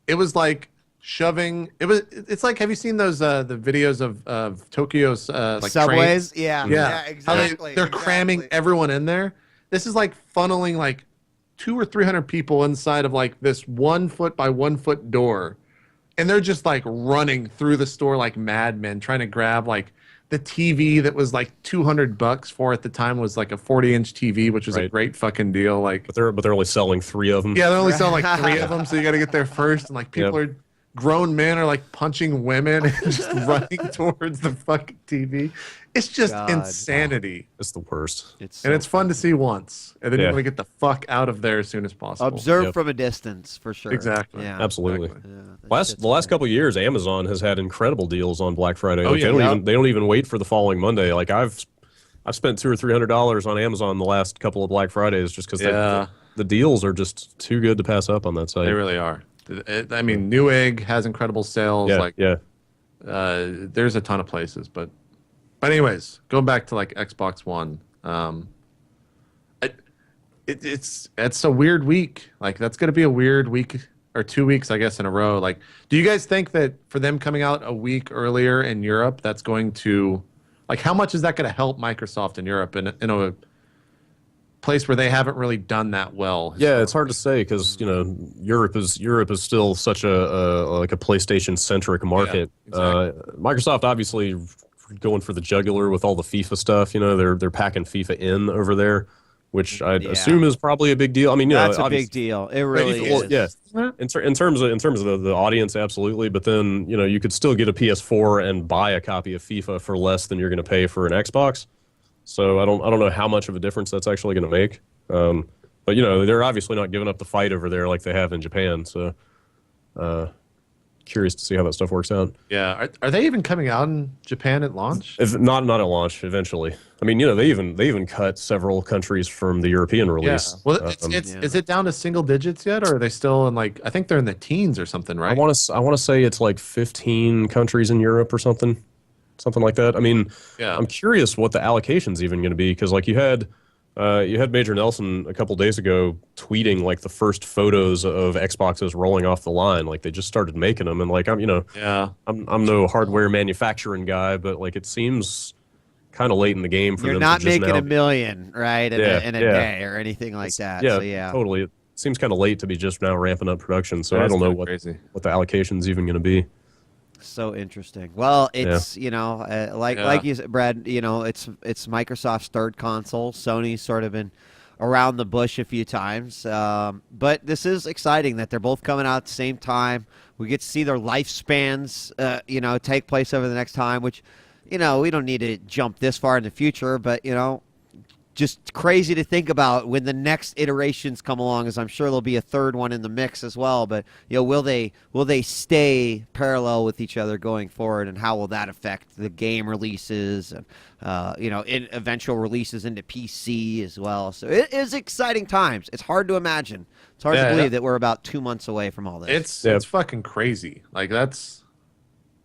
S3: it was like shoving, it's like, have you seen those, the videos of Tokyo's like
S1: subways?
S3: Trains?
S1: Yeah, exactly.
S3: They're cramming everyone in there. This is like funneling like 200 or 300 people inside of like this 1 foot by 1 foot door. And they're just like running through the store like madmen, trying to grab like the TV that was like $200 for at the time was like a 40-inch TV, which was a great fucking deal. Like,
S2: but they're only selling 3 of them.
S3: Yeah, they're only selling like 3 of them, so you got to get there first. And like people are grown men are like punching women and just running towards the fucking TV. It's just insanity.
S2: It's the worst.
S3: And it's fun to see once, and then you want to get the fuck out of there as soon as possible.
S1: Observe from a distance, for sure.
S3: Exactly.
S1: Yeah.
S2: Absolutely.
S3: Exactly.
S1: Yeah,
S2: The last couple of years, Amazon has had incredible deals on Black Friday. Like,
S3: yeah.
S2: They don't even wait for the following Monday. Like I've spent $200 or $300 on Amazon the last couple of Black Fridays just because the deals are just too good to pass up on that site.
S3: They really are. I mean, Newegg has incredible sales. There's a ton of places, but anyways, going back to like Xbox One, it's a weird week. Like that's going to be a weird week or 2 weeks, I guess, in a row. Like, do you guys think that for them coming out a week earlier in Europe, that's going to, like, how much is that going to help Microsoft in Europe in a place where they haven't really done that well?
S2: Yeah, it's hard to say because Europe is still such a PlayStation centric market.
S3: Yeah, exactly.
S2: Microsoft obviously going for the jugular with all the FIFA stuff. They're packing FIFA in over there, which I assume is probably a big deal. I mean,
S1: that's a big deal. It really is.
S2: Yeah, in terms of the audience, absolutely. But then you could still get a PS4 and buy a copy of FIFA for less than you're going to pay for an Xbox. So I don't know how much of a difference that's actually going to make. But they're obviously not giving up the fight over there like they have in Japan. So curious to see how that stuff works out.
S3: Yeah, are they even coming out in Japan at launch?
S2: If not at launch, eventually. I mean, they even cut several countries from the European release.
S3: Yeah. Well, is it down to single digits yet, or are they still in like, I think they're in the teens or something, right?
S2: I want to say it's like 15 countries in Europe or something like that. I mean, I'm curious what the allocation's even going to be because like you had Major Nelson a couple days ago tweeting like the first photos of Xboxes rolling off the line. Like they just started making them, and like I'm no hardware manufacturing guy, but like it seems kind of late in the game for
S1: You're
S2: them.
S1: Not
S2: to just
S1: making
S2: now...
S1: a million, right? In a day or anything like that.
S2: Yeah,
S1: so,
S2: totally. It seems kind of late to be just now ramping up production. So I don't know what the allocation's even going to be.
S1: So interesting. Well, it's like you said, Brad. It's Microsoft's third console. Sony's sort of been around the bush a few times, but this is exciting that they're both coming out at the same time. We get to see their lifespans, take place over the next time. Which, we don't need to jump this far in the future, but just crazy to think about when the next iterations come along, as I'm sure there'll be a third one in the mix as well. But will they stay parallel with each other going forward, and how will that affect the game releases and in eventual releases into PC as well? So it is exciting times. It's hard to imagine. It's hard to believe that we're about 2 months away from all this.
S3: It's fucking crazy. Like that's.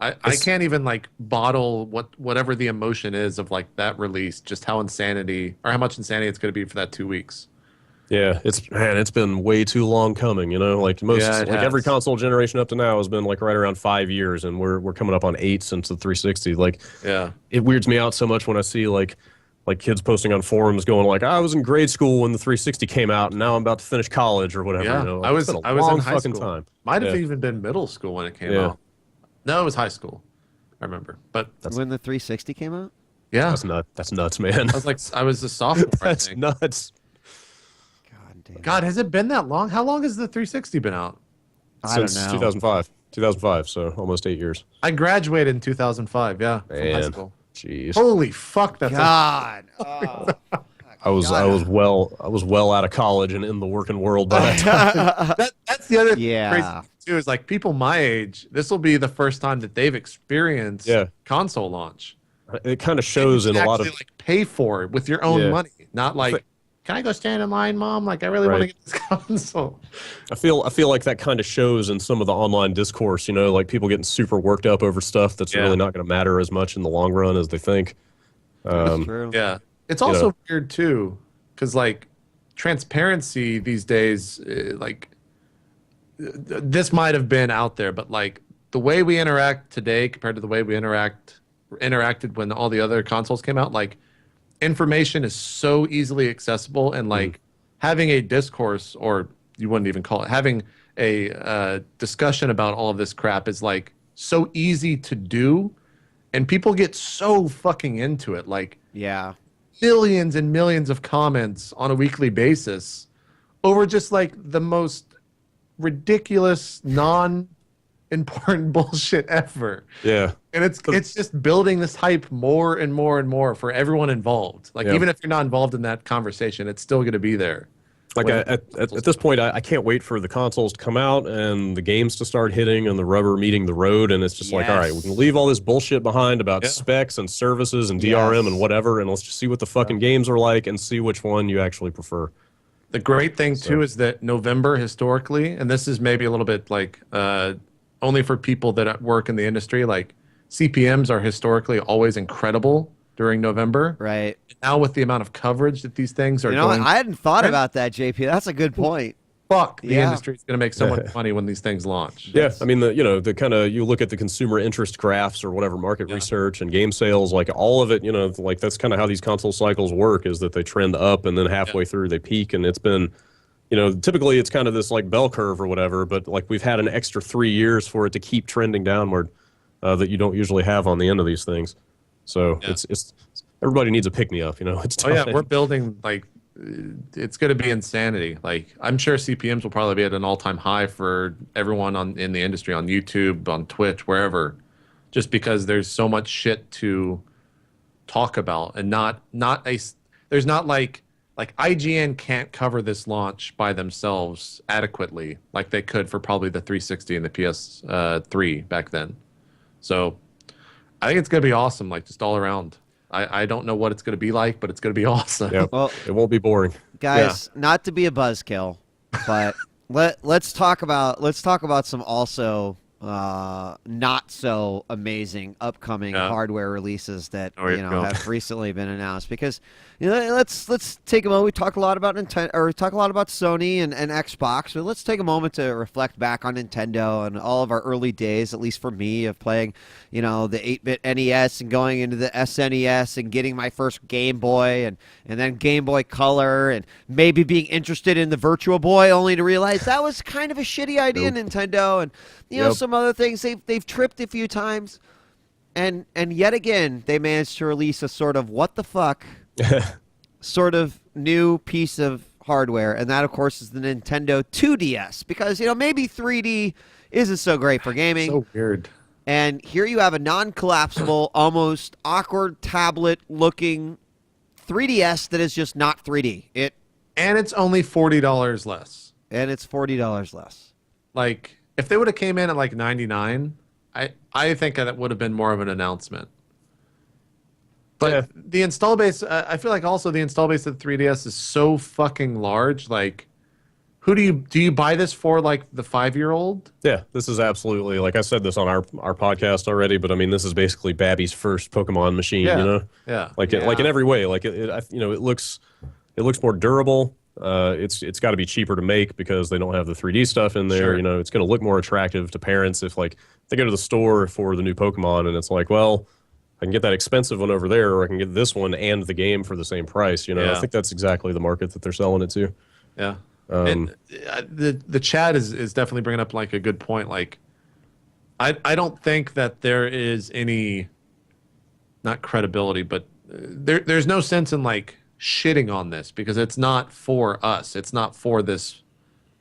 S3: I can't even like bottle whatever the emotion is of like that release, just how much insanity it's going to be for that 2 weeks.
S2: Yeah, it's been way too long coming. Like every console generation up to now has been like right around 5 years, and we're coming up on 8 since the 360. Like, it weirds me out so much when I see like kids posting on forums going like, I was in grade school when the 360 came out, and now I'm about to finish college or whatever.
S3: Yeah,
S2: Like,
S3: I was in high school.
S2: Time.
S3: Might have even been middle school when it came out. No, it was high school. I remember. But
S1: when the 360 came out?
S3: Yeah.
S2: That's nuts, man.
S3: I was a sophomore.
S2: That's nuts.
S1: God damn.
S3: God, has it been that long? How long has the 360 been out?
S2: Since 2005. 2005, so almost 8 years.
S3: I graduated in 2005, from high school.
S2: Jeez.
S3: Holy fuck, that's
S1: God.
S2: I was well out of college and in the working world by that time.
S3: That's the other crazy thing too, is like people my age, this will be the first time that they've experienced console launch.
S2: It kind of shows in a lot of
S3: like pay for it with your own money, not like can I go stand in line, Mom? Like I really want to get this console.
S2: I feel like that kind of shows in some of the online discourse, like people getting super worked up over stuff that's really not going to matter as much in the long run as they think.
S1: That's true.
S3: Yeah. It's also weird too, because like transparency these days, like this might have been out there, but like the way we interact today compared to the way we interacted when all the other consoles came out, like information is so easily accessible, and like having a discourse, or you wouldn't even call it, having a discussion about all of this crap is like so easy to do, and people get so fucking into it. Like millions and millions of comments on a weekly basis over just like the most ridiculous important bullshit ever.
S2: Yeah.
S3: And it's just building this hype more and more and more for everyone involved. Like, even if you're not involved in that conversation, it's still going to be there.
S2: Like at this point, I can't wait for the consoles to come out and the games to start hitting and the rubber meeting the road. And it's just like, all right, we can leave all this bullshit behind about specs and services and DRM and whatever, and let's just see what the fucking games are like and see which one you actually prefer.
S3: The great thing, too, is that November historically, and this is maybe a little bit like only for people that work in the industry, like CPMs are historically always incredible during November.
S1: Right.
S3: Now with the amount of coverage that these things are
S1: going... I hadn't thought about that, JP. That's a good point.
S3: Fuck, the industry is going to make so much money when these things launch.
S2: Yeah, I mean, the kind of, you look at the consumer interest graphs or whatever, market research and game sales, like all of it, like that's kind of how these console cycles work, is that they trend up and then halfway through they peak. And it's been, typically it's kind of this like bell curve or whatever, but like we've had an extra 3 years for it to keep trending downward that you don't usually have on the end of these things. So it's everybody needs a pick-me-up, It's tough.
S3: We're building, like, it's going to be insanity. Like, I'm sure CPMs will probably be at an all-time high for everyone in the industry, on YouTube, on Twitch, wherever, just because there's so much shit to talk about, and there's not like IGN can't cover this launch by themselves adequately like they could for probably the 360 and the PS3 back then. So I think it's going to be awesome, like, just all around. I don't know what it's going to be like, but it's going to be awesome.
S2: Yeah, well, it won't be boring.
S1: Guys, not to be a buzzkill, but let's talk about some also not so amazing upcoming hardware releases that have recently been announced, because let's take a moment. We talk a lot about Nintendo, or we talk a lot about Sony and Xbox, but let's take a moment to reflect back on Nintendo and all of our early days, at least for me, of playing the 8-bit NES and going into the SNES and getting my first Game Boy and then Game Boy Color, and maybe being interested in the Virtual Boy, only to realize that was kind of a shitty idea, Nintendo, and some other things they've tripped a few times, and yet again they managed to release a sort of what the fuck sort of new piece of hardware, and that of course is the Nintendo 2DS, because maybe 3D isn't so great for gaming.
S3: So weird.
S1: And here you have a non-collapsible, almost awkward tablet-looking 3DS that is just not 3D.
S3: And it's only $40 less.
S1: And it's $40 less.
S3: Like, if they would have came in at like 99, I think that would have been more of an announcement. But the install base, I feel like also the install base of the 3DS is so fucking large. Like, who do you buy this for? Like the 5-year-old?
S2: Yeah, this is absolutely, like I said this on our podcast already, but I mean, this is basically Babby's first Pokemon machine.
S3: Yeah.
S2: Like in every way. Like it looks more durable. It's got to be cheaper to make because they don't have the 3D stuff in there. Sure. It's going to look more attractive to parents if like they go to the store for the new Pokemon and it's like, well, I can get that expensive one over there, or I can get this one and the game for the same price. I think that's exactly the market that they're selling it to.
S3: Yeah. And the chat is definitely bringing up like a good point. Like, I don't think that there is any, not credibility, but there's no sense in like shitting on this, because it's not for us. It's not for this,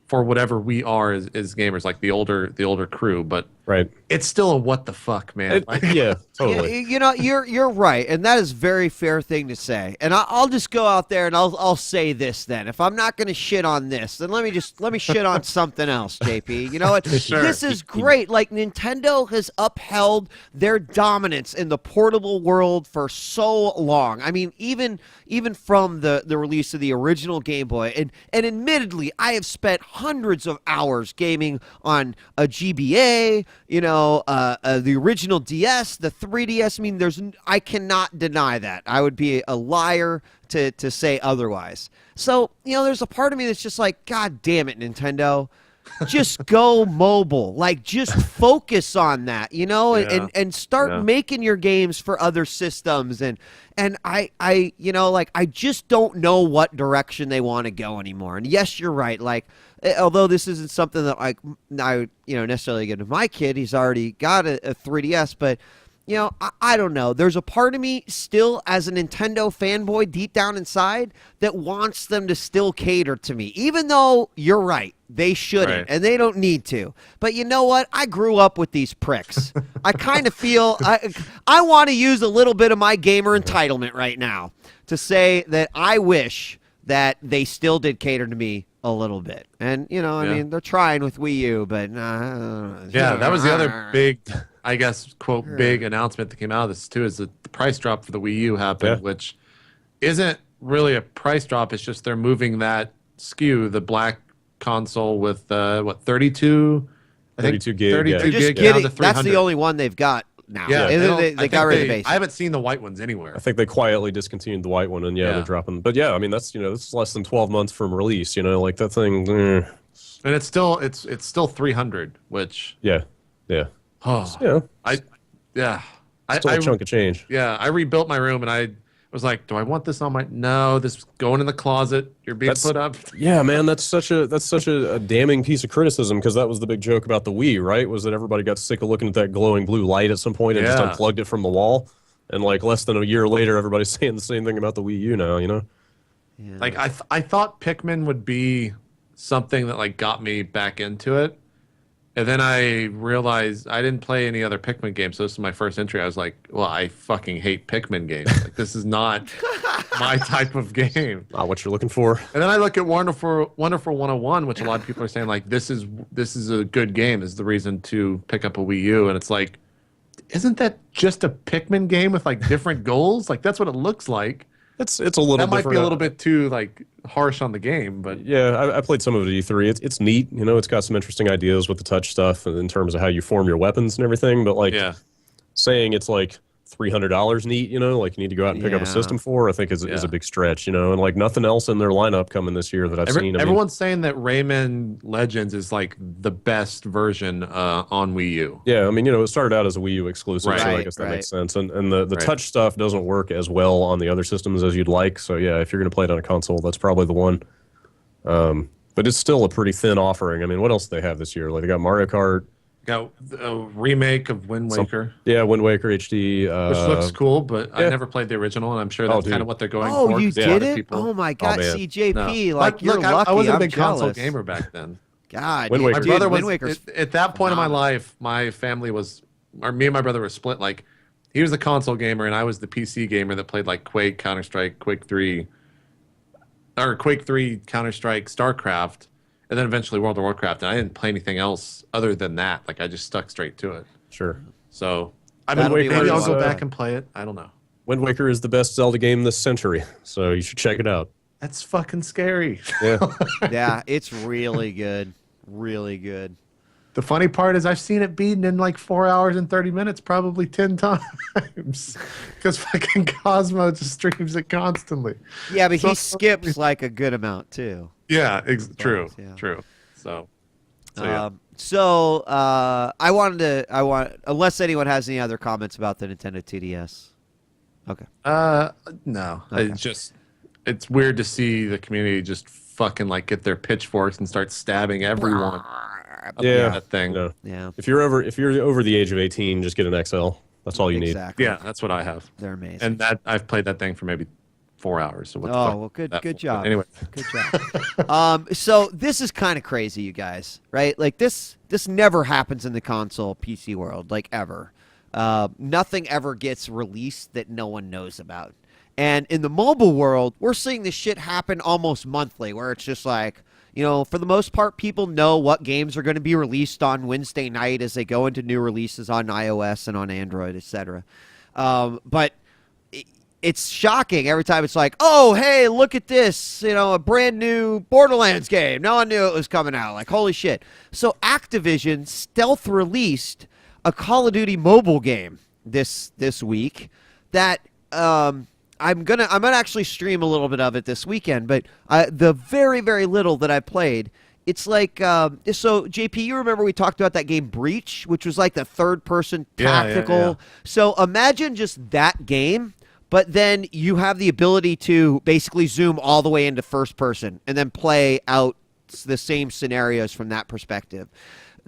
S3: for whatever we are as gamers, like the older crew. But
S2: right,
S3: it's still a what the fuck, man.
S2: Yeah, totally.
S1: You're right, and that is a very fair thing to say. And I'll just go out there and I'll say this then. If I'm not going to shit on this, then let me shit on something else, JP. You know what?
S3: Sure.
S1: This is great. Like, Nintendo has upheld their dominance in the portable world for so long. I mean, even from the release of the original Game Boy, and admittedly, I have spent hundreds of hours gaming on a GBA, the original DS, the 3DS. I mean, I cannot deny that. I would be a liar to say otherwise. So, there's a part of me that's just like, God damn it, Nintendo. Just go mobile. Like, just focus on that, and start making your games for other systems. And I just don't know what direction they want to go anymore. And yes, you're right. Like, although this isn't something that I necessarily give to my kid, he's already got a 3DS, but I don't know. There's a part of me still, as a Nintendo fanboy deep down inside, that wants them to still cater to me, even though you're right. They shouldn't, and they don't need to. But you know what? I grew up with these pricks. I kind of feel I want to use a little bit of my gamer entitlement right now to say that I wish that they still did cater to me a little bit. And, I mean, they're trying with Wii U, but...
S3: that was the other big... I guess, quote, big announcement that came out of this, too, is that the price drop for the Wii U happened, which isn't really a price drop. It's just they're moving that SKU, the black console with, 32?
S2: 32 gig.
S3: 32
S1: gig
S3: down to 300.
S1: That's the only one they've got now.
S3: Yeah,
S1: they got rid of the base.
S3: I haven't seen the white ones anywhere.
S2: I think they quietly discontinued the white one, and they're dropping. But yeah, I mean, that's, this is less than 12 months from release, like that thing.
S3: And it's still 300, which...
S2: Yeah.
S3: Oh,
S2: Still a chunk of change.
S3: Yeah, I rebuilt my room and I was like, do I want this on my... No, this is going in the closet. You're being put up.
S2: Yeah, man, that's such a damning piece of criticism, because that was the big joke about the Wii, right? Was that everybody got sick of looking at that glowing blue light at some point and just unplugged it from the wall. And like less than a year later, everybody's saying the same thing about the Wii U now,
S1: Yeah.
S3: Like I thought Pikmin would be something that like got me back into it. And then I realized I didn't play any other Pikmin games, so this is my first entry. I was like, well, I fucking hate Pikmin games. Like, this is not my type of game.
S2: Not what you're looking for.
S3: And then I look at Wonderful 101, which a lot of people are saying, like, this is a good game. This is the reason to pick up a Wii U. And it's like, isn't that just a Pikmin game with, like, different goals? Like, that's what it looks like.
S2: It's a little
S3: that might
S2: different.
S3: Be a little bit too like harsh on the game, but
S2: yeah, I played some of it at E3. It's neat, it's got some interesting ideas with the touch stuff in terms of how you form your weapons and everything. But like saying it's like $300 neat, like you need to go out and pick up a system for, I think is a big stretch, and like nothing else in their lineup coming this year that I've seen.
S3: Everyone's saying that Rayman Legends is like the best version on Wii U.
S2: Yeah, I mean, it started out as a Wii U exclusive, so I guess that makes sense. And the touch stuff doesn't work as well on the other systems as you'd like. So yeah, if you're going to play it on a console, that's probably the one. But it's still a pretty thin offering. I mean, what else do they have this year? Like they got Mario Kart.
S3: Got a remake of Wind Waker.
S2: Wind Waker HD.
S3: Which looks cool, but I never played the original, and I'm sure that's kind of what they're going for.
S1: Oh, you did it? Oh, my God, CJP.
S3: No.
S1: Like, you're lucky.
S3: I wasn't a big
S1: jealous.
S3: console gamer back then.
S1: God,
S2: Wind Waker.
S3: My brother
S1: Wind
S3: was,
S1: Waker's
S3: at that point in my life, my family was, or me and my brother were split. Like, he was the console gamer, and I was the PC gamer that played, like, Quake, Counter-Strike, Quake 3, Counter-Strike, StarCraft, and then eventually World of Warcraft, and I didn't play anything else other than that. Like, I just stuck straight to it.
S2: Sure.
S3: So, maybe I'll go back and play it. I don't know.
S2: Wind Waker is the best Zelda game this century, so you should check it out.
S3: That's fucking scary.
S2: Yeah.
S1: Yeah, it's really good. Really good.
S3: The funny part is I've seen it beaten in like 4 hours and 30 minutes, probably 10 times. Because fucking Cosmo just streams it constantly.
S1: Yeah, but he skips like a good amount too.
S3: Yeah, true. So yeah.
S1: I want unless anyone has any other comments about the Nintendo 2DS. Okay.
S3: No.
S1: Okay.
S3: It's weird to see the community just fucking like get their pitchforks and start stabbing everyone. That thing.
S1: Yeah.
S2: If you're over the age of 18, just get an XL. That's all you need.
S3: Yeah, that's what I have.
S1: They're amazing.
S3: And that I've played that thing for maybe 4 hours. So what the fuck
S1: well, good job.
S3: Anyway,
S1: good job. So this is kind of crazy, you guys, right? Like this never happens in the console PC world, like ever. Nothing ever gets released that no one knows about. And in the mobile world, we're seeing this shit happen almost monthly, where it's just like, for the most part, people know what games are going to be released on Wednesday night as they go into new releases on iOS and on Android, etc. But it's shocking every time. It's like, oh, hey, look at this, a brand new Borderlands game. No one knew it was coming out. Like, holy shit. So Activision stealth released a Call of Duty mobile game this week that I'm gonna actually stream a little bit of it this weekend, but the very, very little that I played, it's like so JP, you remember we talked about that game Breach, which was like the third-person tactical. Yeah. So imagine just that game, but then you have the ability to basically zoom all the way into first person and then play out the same scenarios from that perspective.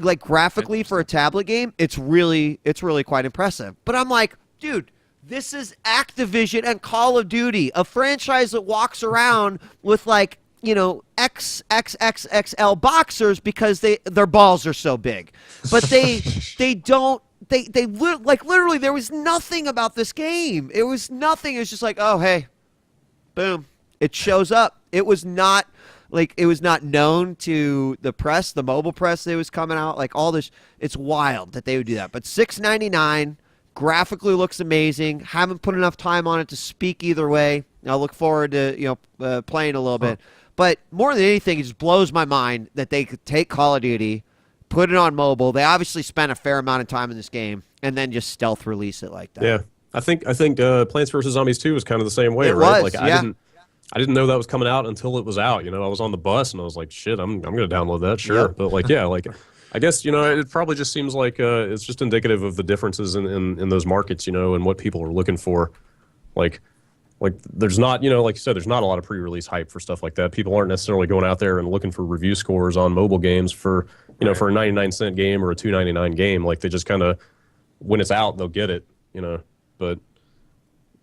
S1: like graphically for a tablet game, it's really quite impressive. But I'm like, dude, this is Activision and Call of Duty, a franchise that walks around with like, you know, XXXXL boxers because their balls are so big. But they don't. Like literally there was nothing about this game. It was nothing. It was just like, oh hey, boom, it shows up. It was not known to the press, the mobile press that was coming out, like all this. It's wild that they would do that. But $6.99 graphically looks amazing. Haven't put enough time on it to speak either way. I'll look forward to playing a little bit. But more than anything, it just blows my mind that they could take Call of Duty, put it on mobile. They obviously spent a fair amount of time in this game, and then just stealth release it like that.
S2: Yeah, I think Plants vs Zombies 2 was kind of the same way,
S1: it
S2: right?
S1: Was,
S2: like
S1: yeah.
S2: I didn't know that was coming out until it was out. You know, I was on the bus and I was like, shit, I'm gonna download that, sure. Yep. But like, yeah, like I guess, you know, it probably just seems like it's just indicative of the differences in those markets, you know, and what people are looking for. Like there's not, you know, like you said, there's not a lot of pre-release hype for stuff like that. People aren't necessarily going out there and looking for review scores on mobile games for, you know, for a 99-cent game or a $2.99 game. Like they just kind of, when it's out, they'll get it, you know. But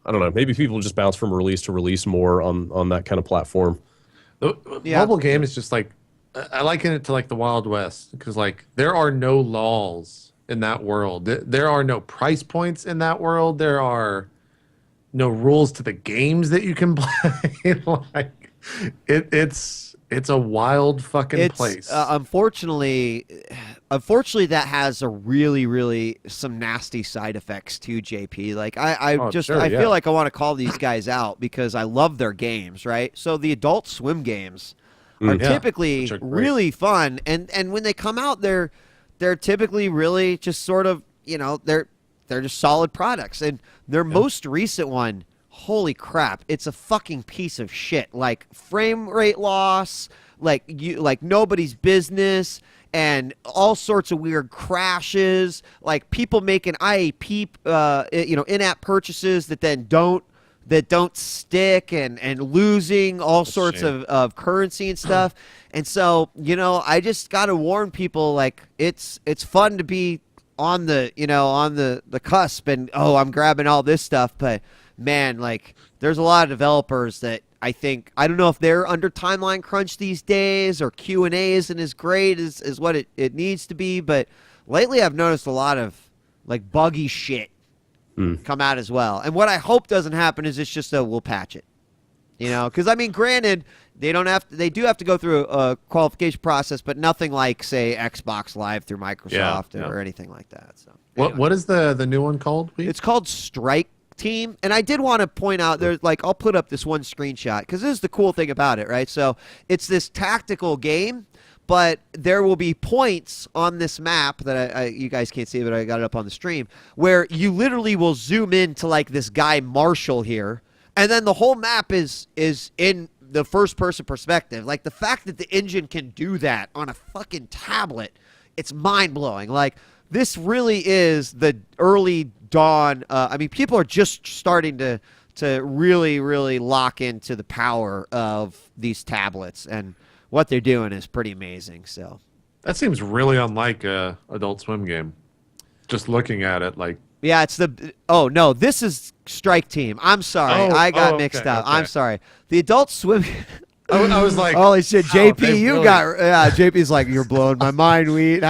S2: I don't know. Maybe people just bounce from release to release more on that kind of platform.
S3: Yeah. Mobile game is just like, I liken it to like the Wild West because like there are no laws in that world. There are no price points in that world. There are no rules to the games that you can play. Like it's a wild fucking place.
S1: Unfortunately, that has a really some nasty side effects to JP. Like I feel like I want to call these guys out because I love their games, right? So the Adult Swim games are typically really fun, and when they come out, they're typically really just sort of, you know, they're just solid products. And their most recent one, holy crap, it's a fucking piece of shit. Like frame rate loss, like nobody's business, and all sorts of weird crashes, like people making IAP in-app purchases that then don't stick, and losing all sorts of currency and stuff. And so, you know, I just got to warn people, like it's fun to be on the cusp and I'm grabbing all this stuff, but man, like there's a lot of developers that I don't know if they're under timeline crunch these days, or Q&A isn't as great as what it needs to be, but lately I've noticed a lot of like buggy shit come out as well. And what I hope doesn't happen is it's just we'll patch it, you know, because I mean, granted, they do have to go through a qualification process, but nothing like, say, Xbox Live through Microsoft or anything like that. So
S3: anyway. What is the new one called?
S1: It's called Strike Team. And I did want to point out, there's like, I'll put up this one screenshot because this is the cool thing about it, right? So it's this tactical game, but there will be points on this map that you guys can't see, but I got it up on the stream, where you literally will zoom into like this guy Marshall here, and then the whole map is in the first-person perspective. Like, the fact that the engine can do that on a fucking tablet, it's mind-blowing. Like, this really is the early dawn. I mean, people are just starting to really lock into the power of these tablets, and what they're doing is pretty amazing. So
S3: that seems really unlike a Adult Swim game. Just looking at it, like.
S1: Yeah, it's no, this is Strike Team. I'm sorry. I got mixed up. Okay. I'm sorry. The Adult Swim.
S3: I was like,
S1: holy shit, JP, JP's like, you're blowing my mind, Wheat.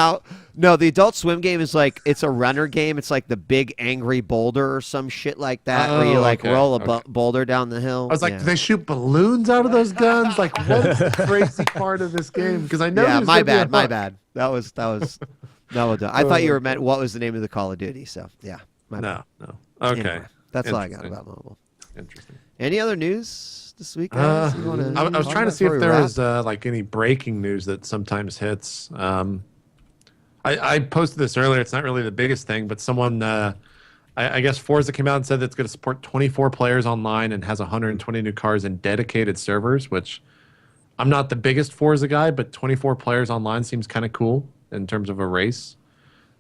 S1: No, the Adult Swim game is like, it's a runner game. It's like the Big Angry Boulder or some shit like that, where you like roll a boulder down the hill.
S3: I was like, do they shoot balloons out of those guns? Like, what is the crazy part of this game? Because I know.
S1: Yeah, my bad. That was. No, I thought you were meant what was the name of the Call of Duty. So yeah,
S3: no. Okay,
S1: anyway, that's all I got about mobile.
S3: Interesting.
S1: Any other news this week? I
S3: was trying to see if there was like any breaking news that sometimes hits. I posted this earlier. It's not really the biggest thing, but someone, I guess Forza came out and said that it's going to support 24 players online and has 120 new cars and dedicated servers, which I'm not the biggest Forza guy, but 24 players online seems kind of cool in terms of a race.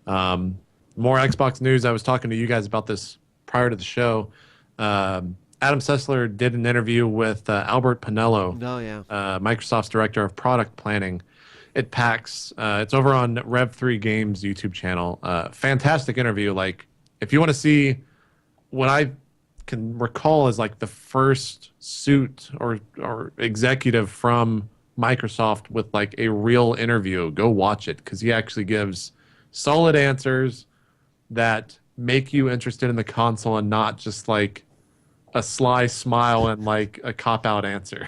S3: More Xbox news. I was talking to you guys about this prior to the show. Adam Sessler did an interview with Albert Pinello, Microsoft's director of product planning. It packs. It's over on Rev3 Games YouTube channel. Fantastic interview. Like, if you want to see what I can recall as like the first suit or executive from Microsoft with like a real interview, go watch it, because he actually gives solid answers that make you interested in the console and not just like a sly smile and like a cop-out answer.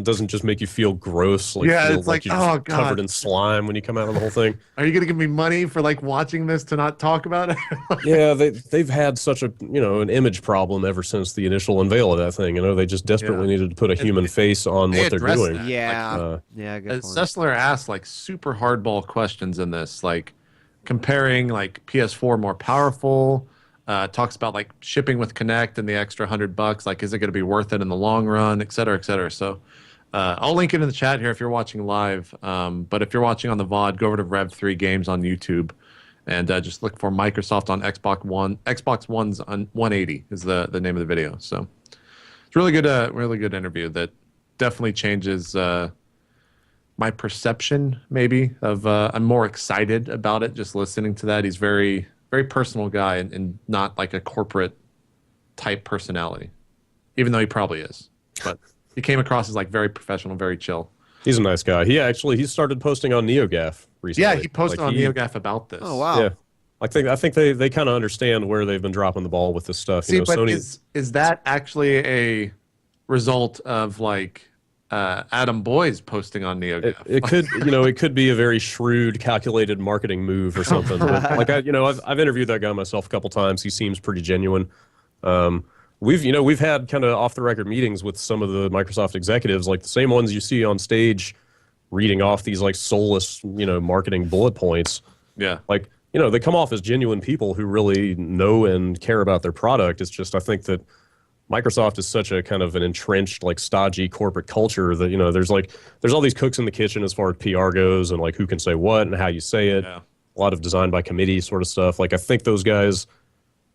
S2: doesn't just make you feel gross, like
S3: Yeah,
S2: feel
S3: it's like,
S2: you're
S3: oh,
S2: covered
S3: God.
S2: in slime when you come out of the whole thing.
S3: Are you gonna give me money for like watching this to not talk about it?
S2: Yeah, they've had such a an image problem ever since the initial unveil of that thing. They just desperately needed to put a human face on what they're
S3: addressed
S2: doing.
S3: that.
S1: Yeah, yeah, good point.
S3: Sessler asked like super hardball questions in this, like comparing like PS4 more powerful. Talks about like shipping with Connect and the extra $100. Like, is it going to be worth it in the long run, et cetera, et cetera. So I'll link it in the chat here if you're watching live. But if you're watching on the VOD, go over to Rev3 Games on YouTube and just look for Microsoft on Xbox One. Xbox One's on 180 is the name of the video. So it's really good interview that definitely changes my perception maybe of I'm more excited about it just listening to that. He's very personal guy and not like a corporate type personality, even though he probably is. But he came across as like very professional, very chill.
S2: He's a nice guy. He started posting on NeoGAF recently.
S3: Yeah, he posted on NeoGAF about this.
S1: Oh wow.
S2: Yeah. I think they kind of understand where they've been dropping the ball with this stuff.
S3: See, but
S2: Sony...
S3: is that actually a result of like Adam Boyes posting on NeoGAF?
S2: It could, it could be a very shrewd, calculated marketing move or something. But, like I've interviewed that guy myself a couple times. He seems pretty genuine. We've had kind of off the record meetings with some of the Microsoft executives, like the same ones you see on stage, reading off these like soulless, marketing bullet points.
S3: Yeah.
S2: Like, they come off as genuine people who really know and care about their product. It's just I think that Microsoft is such a kind of an entrenched, like stodgy corporate culture that, there's all these cooks in the kitchen as far as PR goes and like who can say what and how you say it.
S3: Yeah.
S2: A lot of design by committee sort of stuff. Like I think those guys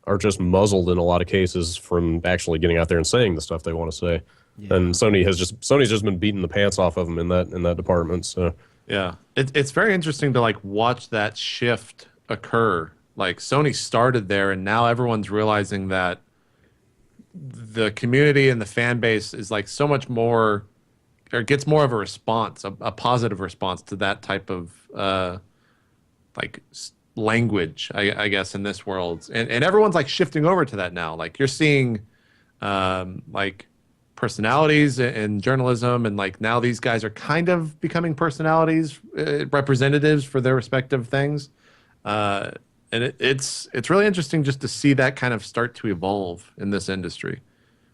S2: are just muzzled in a lot of cases from actually getting out there and saying the stuff they want to say. Yeah. And Sony's just been beating the pants off of them in that department. So
S3: yeah, it's very interesting to like watch that shift occur. Like Sony started there and now everyone's realizing that the community and the fan base is like so much more, or gets more of a response, a positive response to that type of language, I guess, in this world. And everyone's like shifting over to that now. Like you're seeing like personalities in journalism, and like now these guys are kind of becoming personalities, representatives for their respective things. And it's really interesting just to see that kind of start to evolve in this industry,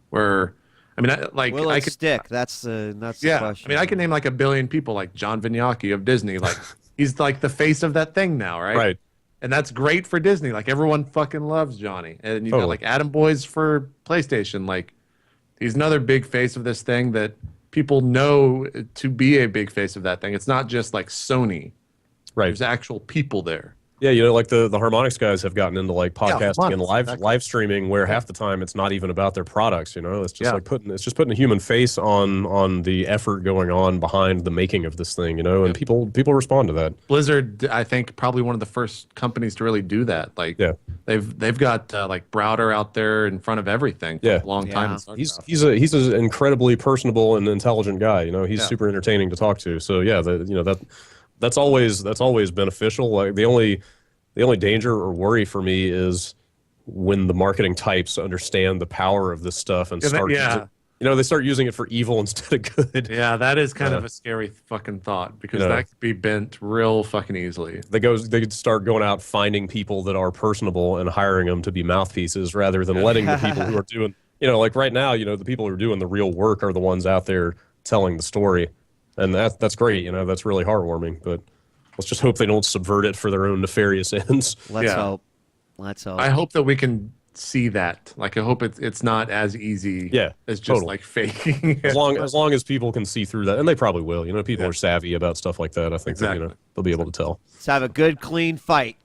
S3: where I mean,
S1: will it stick? That's the question.
S3: I mean, I can name like a billion people, like John Vignacchi of Disney. Like he's like the face of that thing now, right?
S2: Right.
S3: And that's great for Disney. Like everyone fucking loves Johnny. And you got like Adam Boyes for PlayStation. Like he's another big face of this thing that people know to be a big face of that thing. It's not just like Sony.
S2: Right.
S3: There's actual people there.
S2: Yeah, like the Harmonix guys have gotten into like podcasting and
S3: exactly.
S2: live streaming, where half the time it's not even about their products. It's just like putting a human face on the effort going on behind the making of this thing. And people respond to that.
S3: Blizzard, I think, probably one of the first companies to really do that. Like, they've got like Browder out there in front of everything for a long time.
S2: He's an incredibly personable and intelligent guy. He's super entertaining to talk to. So yeah, that's always beneficial. Like the only danger or worry for me is when the marketing types understand the power of this stuff and start they start using it for evil instead of good.
S3: Yeah, that is kind of a scary fucking thought, because that could be bent real fucking easily.
S2: They could start going out finding people that are personable and hiring them to be mouthpieces rather than letting the people who are doing like right now, the people who are doing the real work are the ones out there telling the story. And that's great, that's really heartwarming. But let's just hope they don't subvert it for their own nefarious ends.
S1: Let's hope.
S3: I hope that we can see that. Like, I hope it's not as easy as just like faking.
S2: as long as people can see through that, and they probably will. People are savvy about stuff like that. I think that, they'll be able to tell.
S1: Let's have a good, clean fight,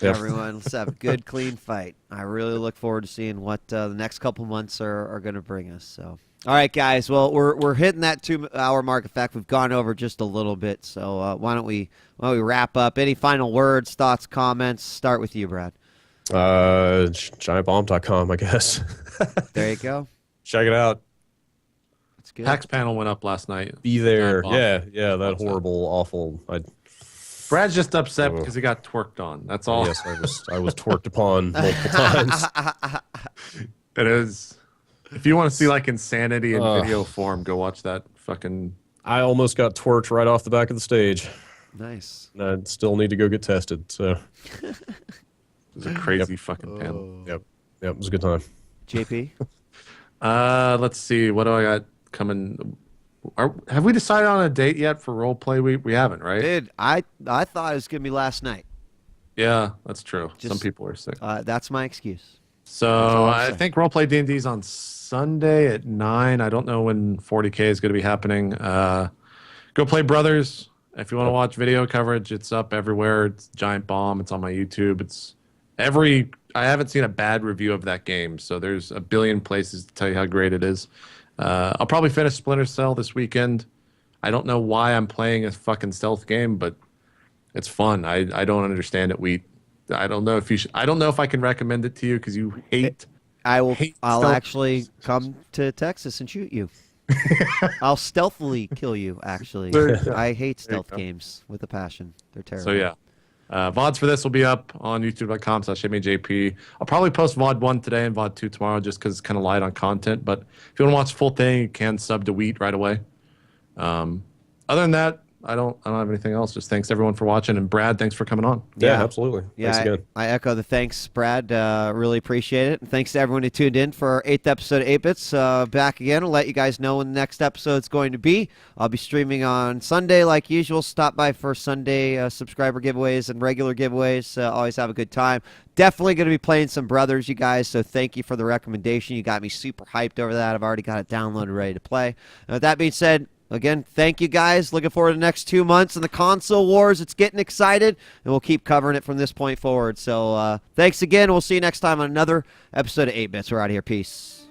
S1: everyone. Let's have a good, clean fight. I really look forward to seeing what the next couple months are going to bring us. So. All right, guys. Well, we're hitting that 2-hour mark. In fact, we've gone over just a little bit. So why don't we wrap up? Any final words, thoughts, comments? Start with you, Brad.
S2: Giantbomb.com, I guess.
S1: There you go.
S2: Check it out.
S1: That's good.
S3: PAX panel went up last night.
S2: Be there.
S3: Giant
S2: Yeah. That horrible, awful.
S3: Brad's just upset because he got twerked on. That's all.
S2: Yes, I was twerked upon multiple times.
S3: It is. If you want to see like insanity in video form, go watch that fucking.
S2: I almost got twerked right off the back of the stage.
S1: Nice.
S2: And I still need to go get tested. So.
S3: It was a crazy fucking panel.
S2: Yep. It was a good time.
S1: JP.
S3: Let's see. What do I got coming? Have we decided on a date yet for role play? We haven't, right?
S1: Dude, I thought it was gonna be last night.
S3: Yeah, that's true. Some people are sick.
S1: That's my excuse.
S3: So I think roleplay D&D is on Sunday at 9. I don't know when 40K is going to be happening. Go Play Brothers. If you want to watch video coverage, it's up everywhere. It's Giant Bomb. It's on my YouTube. I haven't seen a bad review of that game, so there's a billion places to tell you how great it is. I'll probably finish Splinter Cell this weekend. I don't know why I'm playing a fucking stealth game, but it's fun. I don't understand it, Wheat. I don't know if you I don't know if I can recommend it to you because you hate.
S1: I'll actually come to Texas and shoot you. I'll stealthily kill you. Actually, I hate stealth games with a passion. They're terrible.
S3: So yeah, VODs for this will be up on youtube.com/itmeJP. I'll probably post VOD 1 today and VOD 2 tomorrow just because it's kind of light on content. But if you want to watch the full thing, you can sub to Wheat right away. Other than that, I don't have anything else. Just thanks everyone for watching, and Brad, thanks for coming on.
S2: Yeah, absolutely.
S1: Yeah,
S2: thanks again.
S1: I echo the thanks, Brad. Really appreciate it. And thanks to everyone who tuned in for our 8th episode of 8-Bits. Back again. I'll let you guys know when the next episode's going to be. I'll be streaming on Sunday like usual. Stop by for Sunday subscriber giveaways and regular giveaways. Always have a good time. Definitely going to be playing some Brothers, you guys, so thank you for the recommendation. You got me super hyped over that. I've already got it downloaded, ready to play. With that being said, again, thank you guys. Looking forward to the next 2 months in the console wars. It's getting excited, and we'll keep covering it from this point forward. So thanks again. We'll see you next time on another episode of 8-Bits. We're out of here. Peace.